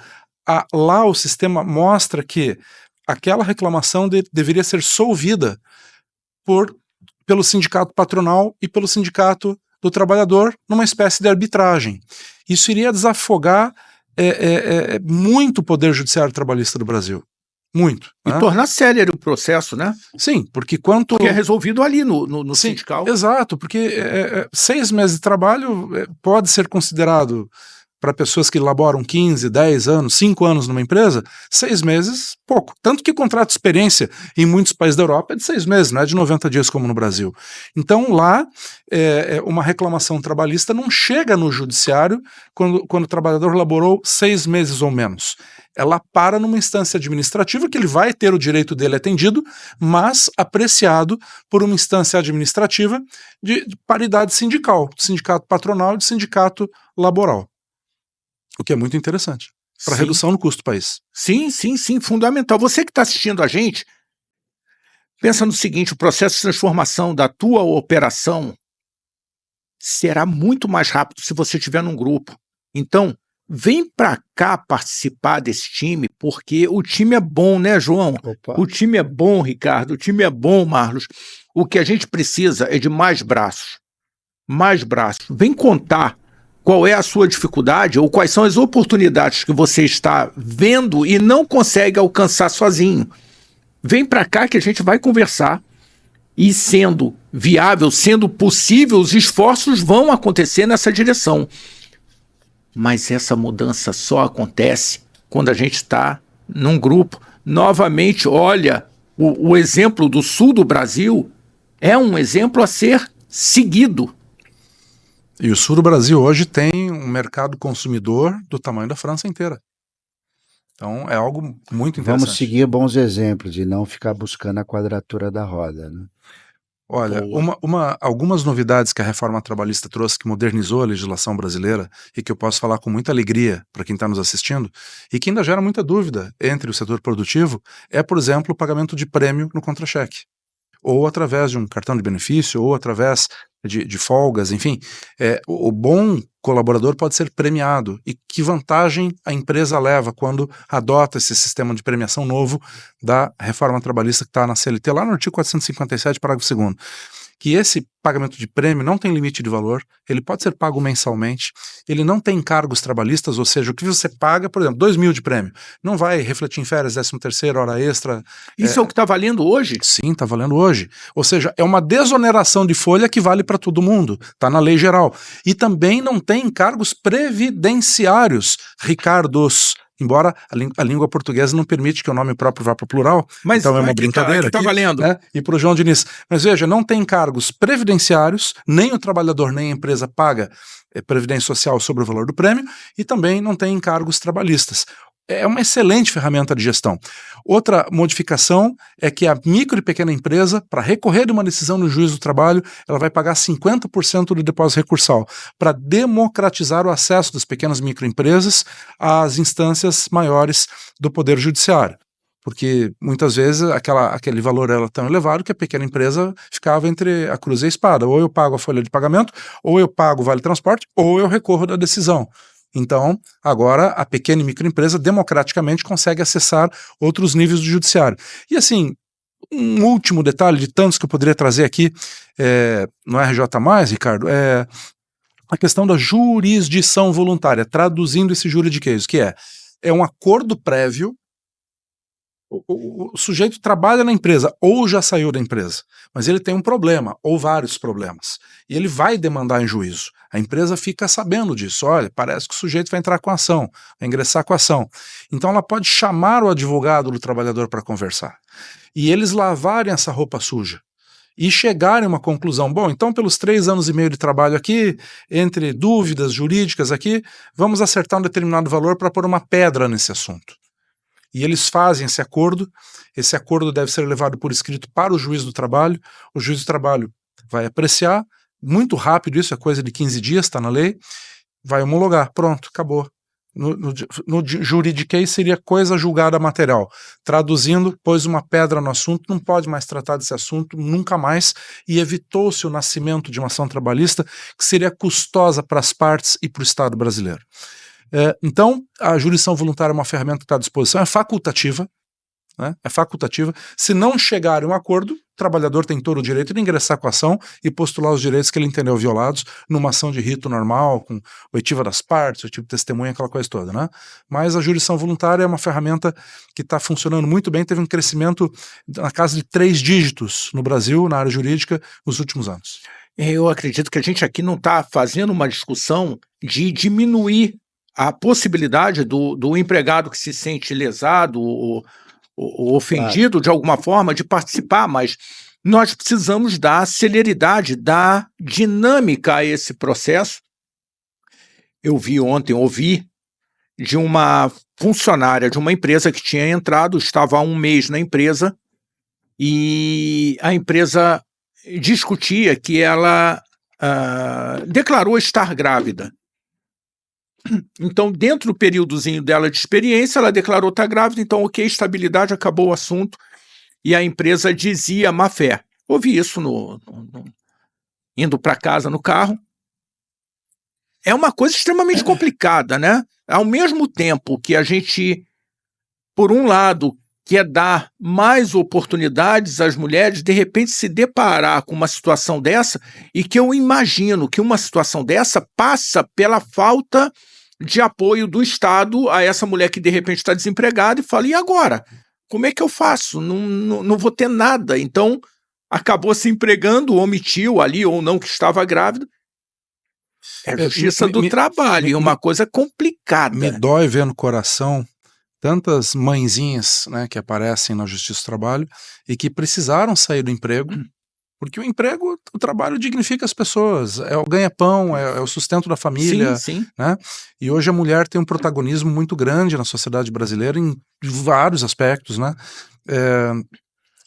Speaker 2: Lá o sistema mostra que aquela reclamação deveria ser solvida pelo sindicato patronal e pelo sindicato do trabalhador numa espécie de arbitragem. Isso iria desafogar muito o poder judiciário trabalhista do Brasil. Muito.
Speaker 1: E tornar célere o processo, né?
Speaker 2: Sim, porque
Speaker 1: é resolvido ali no sindical.
Speaker 2: Exato, porque 6 meses de trabalho pode ser considerado, para pessoas que laboram 15, 10 anos, 5 anos numa empresa, 6 meses, pouco. Tanto que o contrato de experiência em muitos países da Europa é de 6 meses, não é de 90 dias como no Brasil. Então lá, uma reclamação trabalhista não chega no judiciário quando o trabalhador laborou 6 meses ou menos. Ela para numa instância administrativa que ele vai ter o direito dele atendido, mas apreciado por uma instância administrativa de paridade sindical, de sindicato patronal e de sindicato laboral. O que é muito interessante para redução no custo do país.
Speaker 1: Sim, fundamental. Você que está assistindo a gente, pensa no seguinte, o processo de transformação da tua operação será muito mais rápido se você estiver num grupo. Então, vem para cá participar desse time, porque o time é bom, né, João?
Speaker 3: Opa.
Speaker 1: O time é bom, Ricardo, o time é bom, Marlos. O que a gente precisa é de mais braços. Mais braços. Vem contar qual é a sua dificuldade ou quais são as oportunidades que você está vendo e não consegue alcançar sozinho. Vem para cá que a gente vai conversar e, sendo viável, sendo possível, os esforços vão acontecer nessa direção. Mas essa mudança só acontece quando a gente está num grupo. Novamente, olha, o exemplo do sul do Brasil é um exemplo a ser seguido.
Speaker 2: E o sul do Brasil hoje tem um mercado consumidor do tamanho da França inteira. Então é algo muito interessante.
Speaker 3: Vamos seguir bons exemplos e não ficar buscando a quadratura da roda, né?
Speaker 2: Olha, algumas novidades que a reforma trabalhista trouxe que modernizou a legislação brasileira e que eu posso falar com muita alegria para quem está nos assistindo e que ainda gera muita dúvida entre o setor produtivo é, por exemplo, o pagamento de prêmio no contra-cheque, ou através de um cartão de benefício, ou através de folgas, enfim. O bom colaborador pode ser premiado. E que vantagem a empresa leva quando adota esse sistema de premiação novo da reforma trabalhista que está na CLT, lá no artigo 457, parágrafo 2º. Que esse pagamento de prêmio não tem limite de valor, ele pode ser pago mensalmente, ele não tem encargos trabalhistas, ou seja, o que você paga, por exemplo, 2.000 de prêmio, não vai refletir em férias, 13º, hora extra.
Speaker 1: Isso é o que está valendo hoje?
Speaker 2: Sim, está valendo hoje. Ou seja, é uma desoneração de folha que vale para todo mundo, está na lei geral. E também não tem encargos previdenciários, Ricardos. Embora a língua portuguesa não permite que o nome próprio vá para o plural, mas então é uma brincadeira.
Speaker 1: Está valendo.
Speaker 2: Né? E para o João Diniz. Mas veja, não tem encargos previdenciários, nem o trabalhador nem a empresa paga previdência social sobre o valor do prêmio, e também não tem encargos trabalhistas. É uma excelente ferramenta de gestão. Outra modificação é que a micro e pequena empresa, para recorrer de uma decisão no juízo do trabalho, ela vai pagar 50% do depósito recursal, para democratizar o acesso das pequenas microempresas às instâncias maiores do Poder Judiciário. Porque muitas vezes aquele valor era tão elevado que a pequena empresa ficava entre a cruz e a espada. Ou eu pago a folha de pagamento, ou eu pago o vale transporte, ou eu recorro da decisão. Então, agora a pequena e microempresa democraticamente consegue acessar outros níveis do judiciário. E assim, um último detalhe de tantos que eu poderia trazer aqui no RJ+, Ricardo, a questão da jurisdição voluntária, traduzindo esse juridiquês, que é um acordo prévio. O sujeito trabalha na empresa ou já saiu da empresa, mas ele tem um problema ou vários problemas e ele vai demandar em juízo. A empresa fica sabendo disso. Olha, parece que o sujeito vai entrar com a ação, vai ingressar com a ação. Então ela pode chamar o advogado do trabalhador para conversar e eles lavarem essa roupa suja e chegarem a uma conclusão. Bom, então pelos 3 anos e meio de trabalho aqui, entre dúvidas jurídicas aqui, vamos acertar um determinado valor para pôr uma pedra nesse assunto. E eles fazem esse acordo deve ser levado por escrito para o juiz do trabalho, o juiz do trabalho vai apreciar, muito rápido isso, é coisa de 15 dias, está na lei, vai homologar, pronto, acabou. No juridiquês seria coisa julgada material, traduzindo, pôs uma pedra no assunto, não pode mais tratar desse assunto nunca mais, e evitou-se o nascimento de uma ação trabalhista que seria custosa para as partes e para o Estado brasileiro. Então, a jurisdição voluntária é uma ferramenta que está à disposição, é facultativa, né? É facultativa. Se não chegar a um acordo, o trabalhador tem todo o direito de ingressar com a ação e postular os direitos que ele entendeu violados numa ação de rito normal, com oitiva das partes, oitiva de testemunha, aquela coisa toda, né? Mas a jurisdição voluntária é uma ferramenta que está funcionando muito bem, teve um crescimento na casa de 3 dígitos no Brasil, na área jurídica, nos últimos anos.
Speaker 1: Eu acredito que a gente aqui não está fazendo uma discussão de diminuir a possibilidade do empregado que se sente lesado ou ofendido de alguma forma de participar, mas nós precisamos dar celeridade, dar dinâmica a esse processo. Eu ouvi de uma funcionária de uma empresa que tinha entrado, estava há 1 mês na empresa e a empresa discutia que ela declarou estar grávida. Então, dentro do períodozinho dela de experiência, ela declarou estar grávida, então, ok, estabilidade, acabou o assunto, e a empresa dizia má fé. Ouvi isso indo para casa no carro. É uma coisa extremamente complicada, né? Ao mesmo tempo que a gente, por um lado, quer dar mais oportunidades às mulheres, de repente se deparar com uma situação dessa, e que eu imagino que uma situação dessa passa pela falta de apoio do Estado a essa mulher que de repente está desempregada e fala, e agora? Como é que eu faço? Não vou ter nada. Então, acabou se empregando, omitiu ali ou não que estava grávida. É a justiça do trabalho, é uma coisa complicada.
Speaker 2: Me dói ver no coração tantas mãezinhas, né, que aparecem na Justiça do Trabalho e que precisaram sair do emprego, porque o emprego, o trabalho dignifica as pessoas, é o ganha-pão, é o sustento da família,
Speaker 1: sim.
Speaker 2: Né? E hoje a mulher tem um protagonismo muito grande na sociedade brasileira em vários aspectos, né?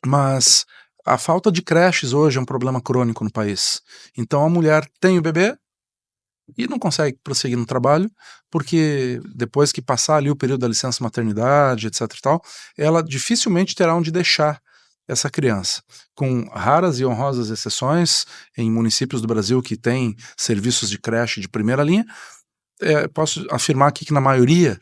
Speaker 2: Mas a falta de creches hoje é um problema crônico no país. Então a mulher tem o bebê e não consegue prosseguir no trabalho, porque depois que passar ali o período da licença maternidade, etc e tal, ela dificilmente terá onde deixar essa criança, com raras e honrosas exceções em municípios do Brasil que têm serviços de creche de primeira linha. Posso afirmar aqui que na maioria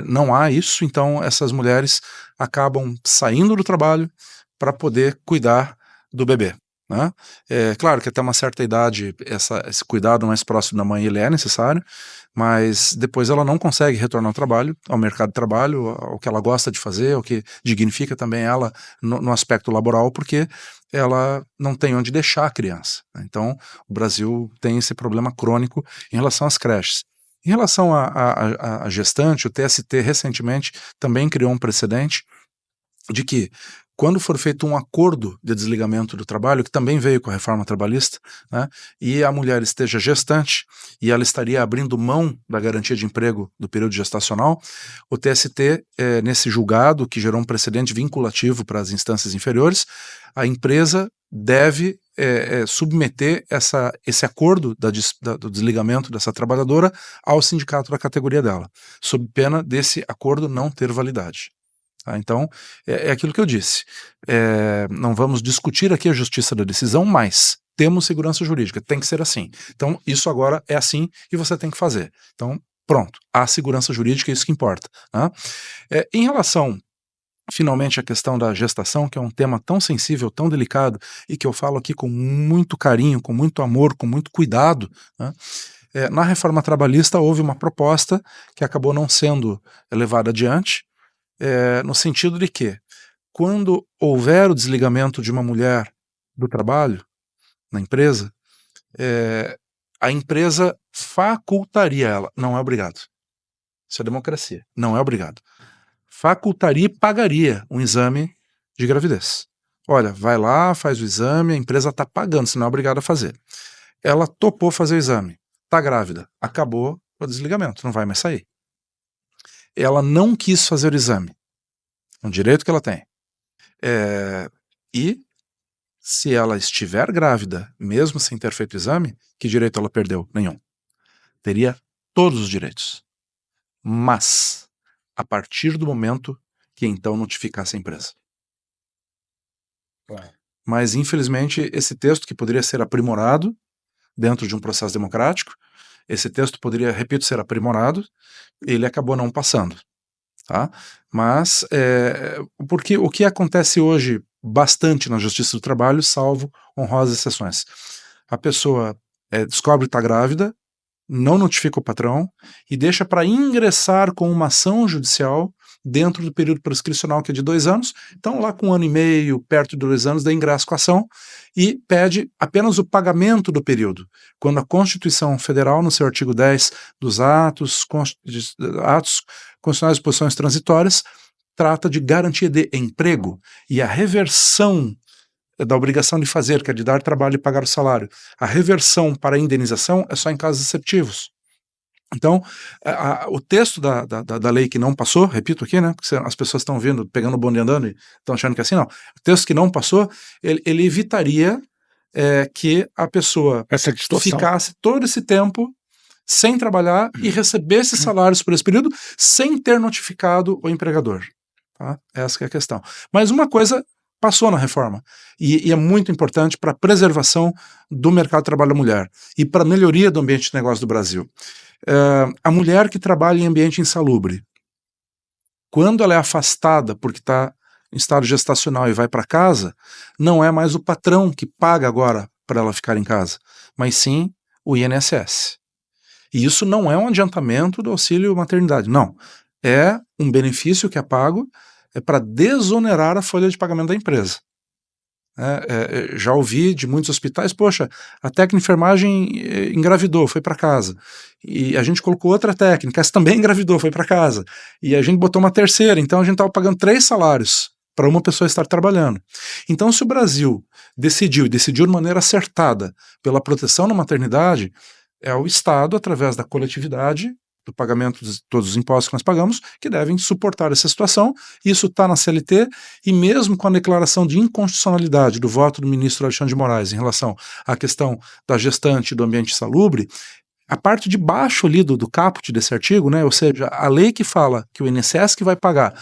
Speaker 2: não há isso, então essas mulheres acabam saindo do trabalho para poder cuidar do bebê. Né? É claro que até uma certa idade esse cuidado mais próximo da mãe ele é necessário, mas depois ela não consegue retornar ao trabalho, ao mercado de trabalho, ao que ela gosta de fazer, ao que dignifica também ela no aspecto laboral, porque ela não tem onde deixar a criança. Então o Brasil tem esse problema crônico em relação às creches. Em relação à gestante, o TST recentemente também criou um precedente de que quando for feito um acordo de desligamento do trabalho, que também veio com a reforma trabalhista, né, e a mulher esteja gestante e ela estaria abrindo mão da garantia de emprego do período gestacional, o TST, nesse julgado, que gerou um precedente vinculativo para as instâncias inferiores, a empresa deve submeter esse acordo do desligamento dessa trabalhadora ao sindicato da categoria dela, sob pena desse acordo não ter validade. Então, é aquilo que eu disse, não vamos discutir aqui a justiça da decisão, mas temos segurança jurídica, tem que ser assim. Então, isso agora é assim e você tem que fazer. Então, pronto, há segurança jurídica, é isso que importa. Né? Em relação finalmente, a questão da gestação, que é um tema tão sensível, tão delicado, e que eu falo aqui com muito carinho, com muito amor, com muito cuidado, né? Na reforma trabalhista houve uma proposta que acabou não sendo levada adiante, no sentido de que, quando houver o desligamento de uma mulher do trabalho na empresa, a empresa facultaria ela, não é obrigado. Isso é democracia, não é obrigado. Facultaria e pagaria um exame de gravidez. Olha, vai lá, faz o exame, a empresa está pagando, você não é obrigado a fazer. Ela topou fazer o exame, está grávida, acabou o desligamento, não vai mais sair. Ela não quis fazer o exame, é um direito que ela tem. E se ela estiver grávida, mesmo sem ter feito o exame, que direito ela perdeu? Nenhum. Teria todos os direitos. Mas, a partir do momento que então notificasse a empresa.
Speaker 3: Claro.
Speaker 2: Mas, infelizmente, esse texto, que poderia ser aprimorado dentro de um processo democrático, esse texto poderia, repito, ser aprimorado, ele acabou não passando. Tá? Mas, porque o que acontece hoje bastante na Justiça do Trabalho, salvo honrosas exceções, a pessoa descobre que está grávida, não notifica o patrão e deixa para ingressar com uma ação judicial dentro do período prescricional, que é de 2 anos, então lá com 1 ano e meio, perto de 2 anos, dá ingresso com a ação e pede apenas o pagamento do período, quando a Constituição Federal, no seu artigo 10 dos atos constitucionais de posições transitórias, trata de garantia de emprego e a reversão da obrigação de fazer, que é de dar trabalho e pagar o salário. A reversão para a indenização é só em casos exceptivos. Então, o texto da lei que não passou, repito aqui, né, porque as pessoas estão vindo, pegando o bonde andando e estão achando que é assim, não. O texto que não passou, ele evitaria que a pessoa ficasse todo esse tempo sem trabalhar e recebesse salários por esse período sem ter notificado o empregador. Tá? Essa que é a questão. Mas uma coisa passou na reforma, e é muito importante para a preservação do mercado de trabalho da mulher e para a melhoria do ambiente de negócio do Brasil. A mulher que trabalha em ambiente insalubre, quando ela é afastada porque está em estado gestacional e vai para casa, não é mais o patrão que paga agora para ela ficar em casa, mas sim o INSS. E isso não é um adiantamento do auxílio maternidade, não. É um benefício que é pago para desonerar a folha de pagamento da empresa. Já ouvi de muitos hospitais, poxa, a técnica de enfermagem engravidou, foi para casa. E a gente colocou outra técnica, essa também engravidou, foi para casa. E a gente botou uma terceira, então a gente estava pagando 3 salários para uma pessoa estar trabalhando. Então, se o Brasil decidiu de maneira acertada pela proteção na maternidade, é o Estado, através da coletividade, do pagamento de todos os impostos que nós pagamos, que devem suportar essa situação. Isso está na CLT, e mesmo com a declaração de inconstitucionalidade do voto do ministro Alexandre de Moraes em relação à questão da gestante e do ambiente salubre, a parte de baixo ali do caput desse artigo, né, ou seja, a lei que fala que o INSS que vai pagar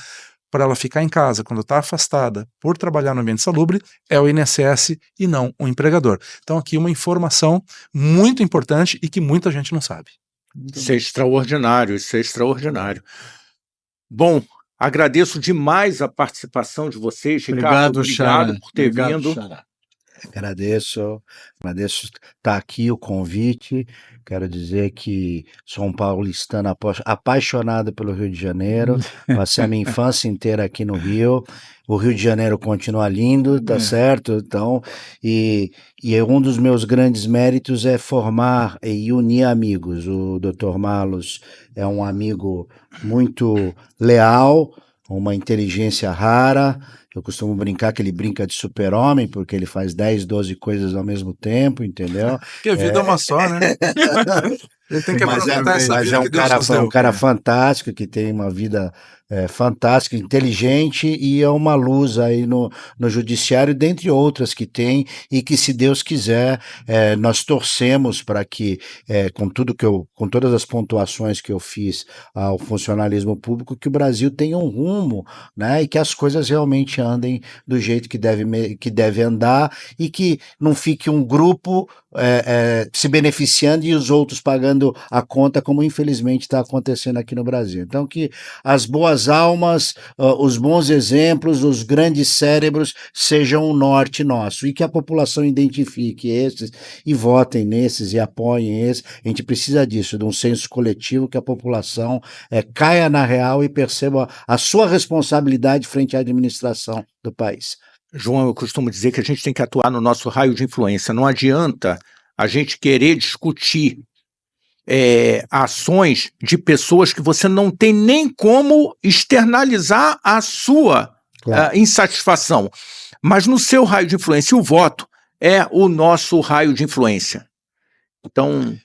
Speaker 2: para ela ficar em casa quando está afastada por trabalhar no ambiente salubre, é o INSS e não o empregador. Então aqui uma informação muito importante e que muita gente não sabe.
Speaker 1: Isso é extraordinário, isso é extraordinário. Bom, agradeço demais a participação de vocês, Ricardo. Obrigado por ter vindo. Xará.
Speaker 3: Agradeço estar aqui, o convite. Quero dizer que sou um paulistano apaixonado pelo Rio de Janeiro. Passei a minha infância inteira aqui no Rio. O Rio de Janeiro continua lindo, tá certo? Então, e um dos meus grandes méritos é formar e unir amigos. O Dr. Marlos é um amigo muito leal, uma inteligência rara. Eu costumo brincar que ele brinca de super-homem, porque ele faz 10, 12 coisas ao mesmo tempo, entendeu?
Speaker 2: Porque a vida é uma só, né? Ele tem que aproveitar essa vida.
Speaker 3: Mas é um cara fantástico, que tem uma vida fantástica, inteligente, e é uma luz aí no judiciário, dentre outras que tem, e que, se Deus quiser, nós torcemos para que, com todas as pontuações que eu fiz ao funcionalismo público, que o Brasil tenha um rumo, né, e que as coisas realmente andem do jeito que deve andar, e que não fique um grupo se beneficiando e os outros pagando a conta, como infelizmente está acontecendo aqui no Brasil. Então, que as boas boas almas, os bons exemplos, os grandes cérebros sejam o norte nosso e que a população identifique esses e votem nesses e apoiem esses. A gente precisa disso, de um senso coletivo, que a população caia na real e perceba a sua responsabilidade frente à administração do país.
Speaker 1: João, eu costumo dizer que a gente tem que atuar no nosso raio de influência. Não adianta a gente querer discutir ações de pessoas que você não tem nem como externalizar a sua insatisfação. Mas no seu raio de influência, o voto é o nosso raio de influência. Então,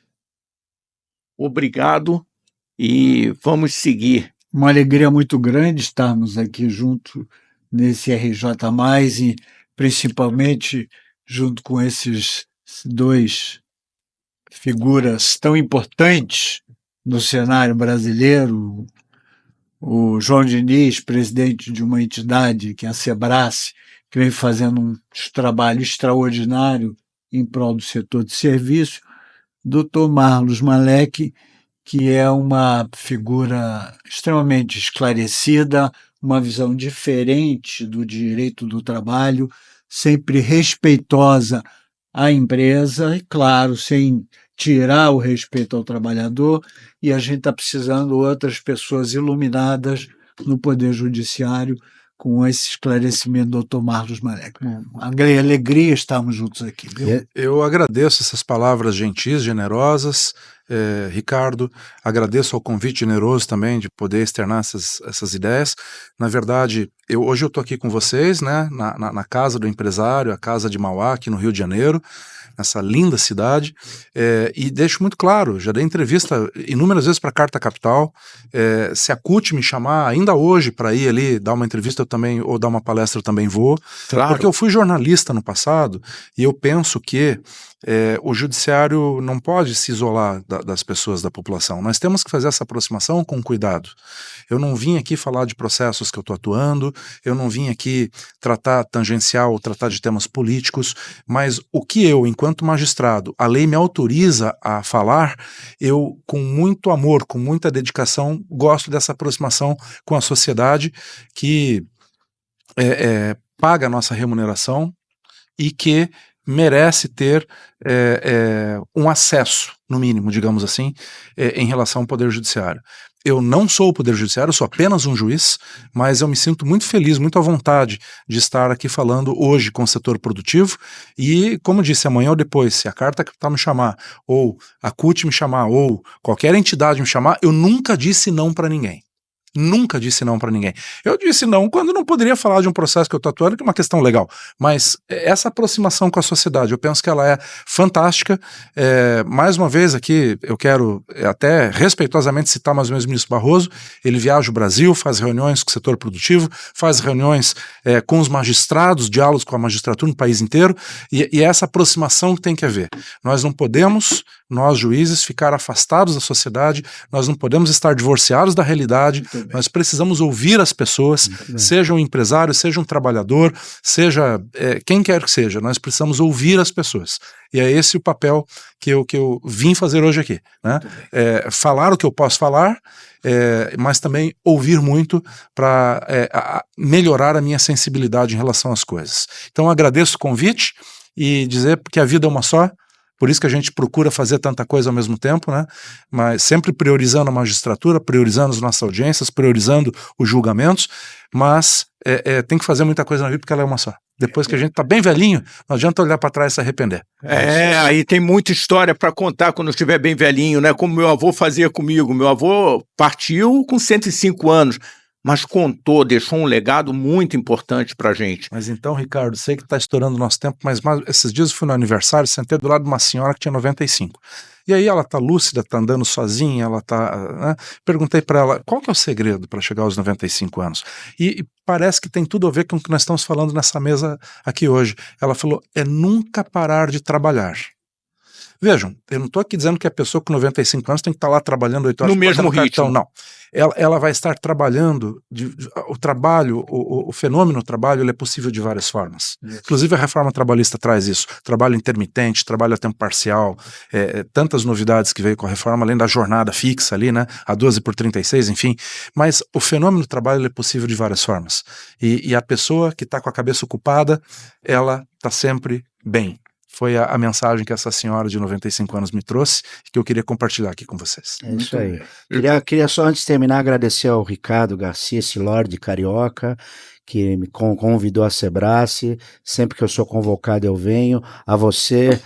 Speaker 1: obrigado e vamos seguir.
Speaker 4: Uma alegria muito grande estarmos aqui junto nesse RJ+, e principalmente junto com esses dois figuras tão importantes no cenário brasileiro, o João Diniz, presidente de uma entidade que é a Sebrace, que vem fazendo um trabalho extraordinário em prol do setor de serviço, Dr. Marlos Malek, que é uma figura extremamente esclarecida, uma visão diferente do direito do trabalho, sempre respeitosa à empresa, e claro, sem tirar o respeito ao trabalhador, e a gente está precisando de outras pessoas iluminadas no Poder Judiciário com esse esclarecimento do Dr. Marlos Malek. Uma alegria estarmos juntos aqui. Viu?
Speaker 2: Eu agradeço essas palavras gentis, generosas, Ricardo, agradeço ao convite generoso também de poder externar essas ideias. Na verdade, hoje eu estou aqui com vocês, né, na casa do empresário, a casa de Mauá, aqui no Rio de Janeiro, nessa linda cidade, e deixo muito claro, já dei entrevista inúmeras vezes para a Carta Capital, se a CUT me chamar ainda hoje para ir ali dar uma entrevista eu também, ou dar uma palestra eu também vou,
Speaker 1: Claro.
Speaker 2: Porque eu fui jornalista no passado e eu penso que o judiciário não pode se isolar das pessoas, da população. Nós temos que fazer essa aproximação com cuidado. Eu não vim aqui falar de processos que eu estou atuando, eu não vim aqui tratar tangencial ou tratar de temas políticos, mas o que eu, enquanto magistrado, a lei me autoriza a falar, eu, com muito amor, com muita dedicação, gosto dessa aproximação com a sociedade que paga a nossa remuneração e que merece ter um acesso, no mínimo, digamos assim, em relação ao Poder Judiciário. Eu não sou o Poder Judiciário, eu sou apenas um juiz, mas eu me sinto muito feliz, muito à vontade de estar aqui falando hoje com o setor produtivo e, como disse, amanhã ou depois, se a Carta Capital me chamar, ou a CUT me chamar, ou qualquer entidade me chamar, eu nunca disse não para ninguém. Nunca disse não para ninguém. Eu disse não quando não poderia falar de um processo que eu estou atuando, que é uma questão legal. Mas essa aproximação com a sociedade, eu penso que ela é fantástica. Mais uma vez aqui, eu quero até respeitosamente citar mais ou menos o ministro Barroso. Ele viaja o Brasil, faz reuniões com o setor produtivo, faz reuniões com os magistrados, diálogos com a magistratura no país inteiro, e essa aproximação que tem que haver. Nós não podemos, nós juízes, ficar afastados da sociedade, nós não podemos estar divorciados da realidade. Nós precisamos ouvir as pessoas, seja um empresário, seja um trabalhador, seja quem quer que seja, nós precisamos ouvir as pessoas. E é esse o papel que eu vim fazer hoje aqui, né? Falar o que eu posso falar, mas também ouvir muito para melhorar a minha sensibilidade em relação às coisas. Então agradeço o convite e dizer que a vida é uma só. Por isso que a gente procura fazer tanta coisa ao mesmo tempo, né? Mas sempre priorizando a magistratura, priorizando as nossas audiências, priorizando os julgamentos, mas tem que fazer muita coisa na vida porque ela é uma só. Depois que a gente tá bem velhinho, não adianta olhar para trás e se arrepender.
Speaker 1: Aí tem muita história para contar quando eu estiver bem velhinho, né? Como meu avô fazia comigo. Meu avô partiu com 105 anos. Mas contou, deixou um legado muito importante pra gente.
Speaker 2: Mas então, Ricardo, sei que está estourando o nosso tempo, mas esses dias eu fui no aniversário, sentei do lado de uma senhora que tinha 95. E aí ela tá lúcida, tá andando sozinha, ela tá... né? Perguntei para ela, qual que é o segredo para chegar aos 95 anos? E parece que tem tudo a ver com o que nós estamos falando nessa mesa aqui hoje. Ela falou, nunca parar de trabalhar. Vejam, eu não estou aqui dizendo que a pessoa com 95 anos tem que estar lá trabalhando 8 horas
Speaker 1: No mesmo
Speaker 2: batendo cartão,
Speaker 1: ritmo.
Speaker 2: não. Ela vai estar trabalhando, o trabalho, o fenômeno trabalho, ele é possível de várias formas. Inclusive a reforma trabalhista traz isso, trabalho intermitente, trabalho a tempo parcial, tantas novidades que veio com a reforma, além da jornada fixa ali, né, a 12/36, enfim, mas o fenômeno trabalho ele é possível de várias formas. E a pessoa que está com a cabeça ocupada, ela está sempre bem. Foi a mensagem que essa senhora de 95 anos me trouxe e que eu queria compartilhar aqui com vocês.
Speaker 3: É isso aí. Queria só, antes de terminar, agradecer ao Ricardo Garcia, esse Lorde Carioca, que me convidou a Sebrae. Sempre que eu sou convocado eu venho. A você,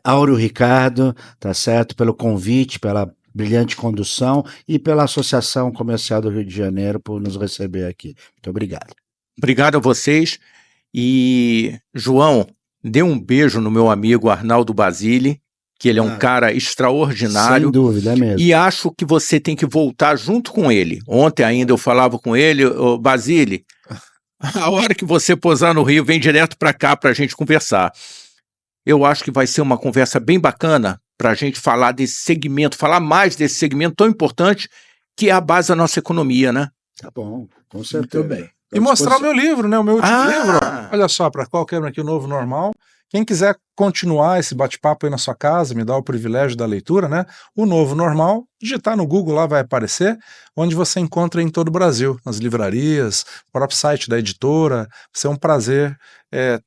Speaker 3: Áureo Ricardo, tá certo? Pelo convite, pela brilhante condução e pela Associação Comercial do Rio de Janeiro por nos receber aqui. Muito obrigado.
Speaker 1: Obrigado a vocês. E, João, dê um beijo no meu amigo Arnaldo Basile, que ele é um cara extraordinário.
Speaker 3: Sem dúvida, é mesmo.
Speaker 1: E acho que você tem que voltar junto com ele. Ontem ainda eu falava com ele, Basile, a hora que você posar no Rio, vem direto para cá para a gente conversar. Eu acho que vai ser uma conversa bem bacana para a gente falar desse segmento, falar mais desse segmento tão importante que é a base da nossa economia, né?
Speaker 3: Tá bom, com certeza.
Speaker 4: Muito bem.
Speaker 2: E mostrar o meu livro, né? O meu último livro.
Speaker 1: Ah!
Speaker 2: Olha só, para qualquer um aqui, o Novo Normal. Quem quiser continuar esse bate-papo aí na sua casa, me dá o privilégio da leitura, né? O Novo Normal, digitar no Google lá vai aparecer, onde você encontra em todo o Brasil, nas livrarias, no próprio site da editora. Vai ser um prazer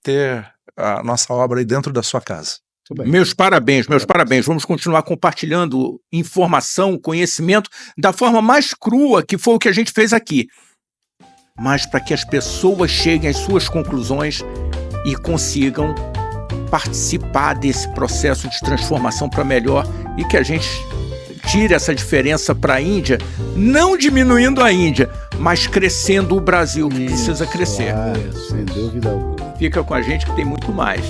Speaker 2: ter a nossa obra aí dentro da sua casa.
Speaker 1: Meus parabéns, meus parabéns. Vamos continuar compartilhando informação, conhecimento da forma mais crua, que foi o que a gente fez aqui. Mas para que as pessoas cheguem às suas conclusões e consigam participar desse processo de transformação para melhor e que a gente tire essa diferença para a Índia, não diminuindo a Índia, mas crescendo o Brasil, que precisa crescer.
Speaker 3: Sem dúvida alguma.
Speaker 1: Fica com a gente que tem muito mais.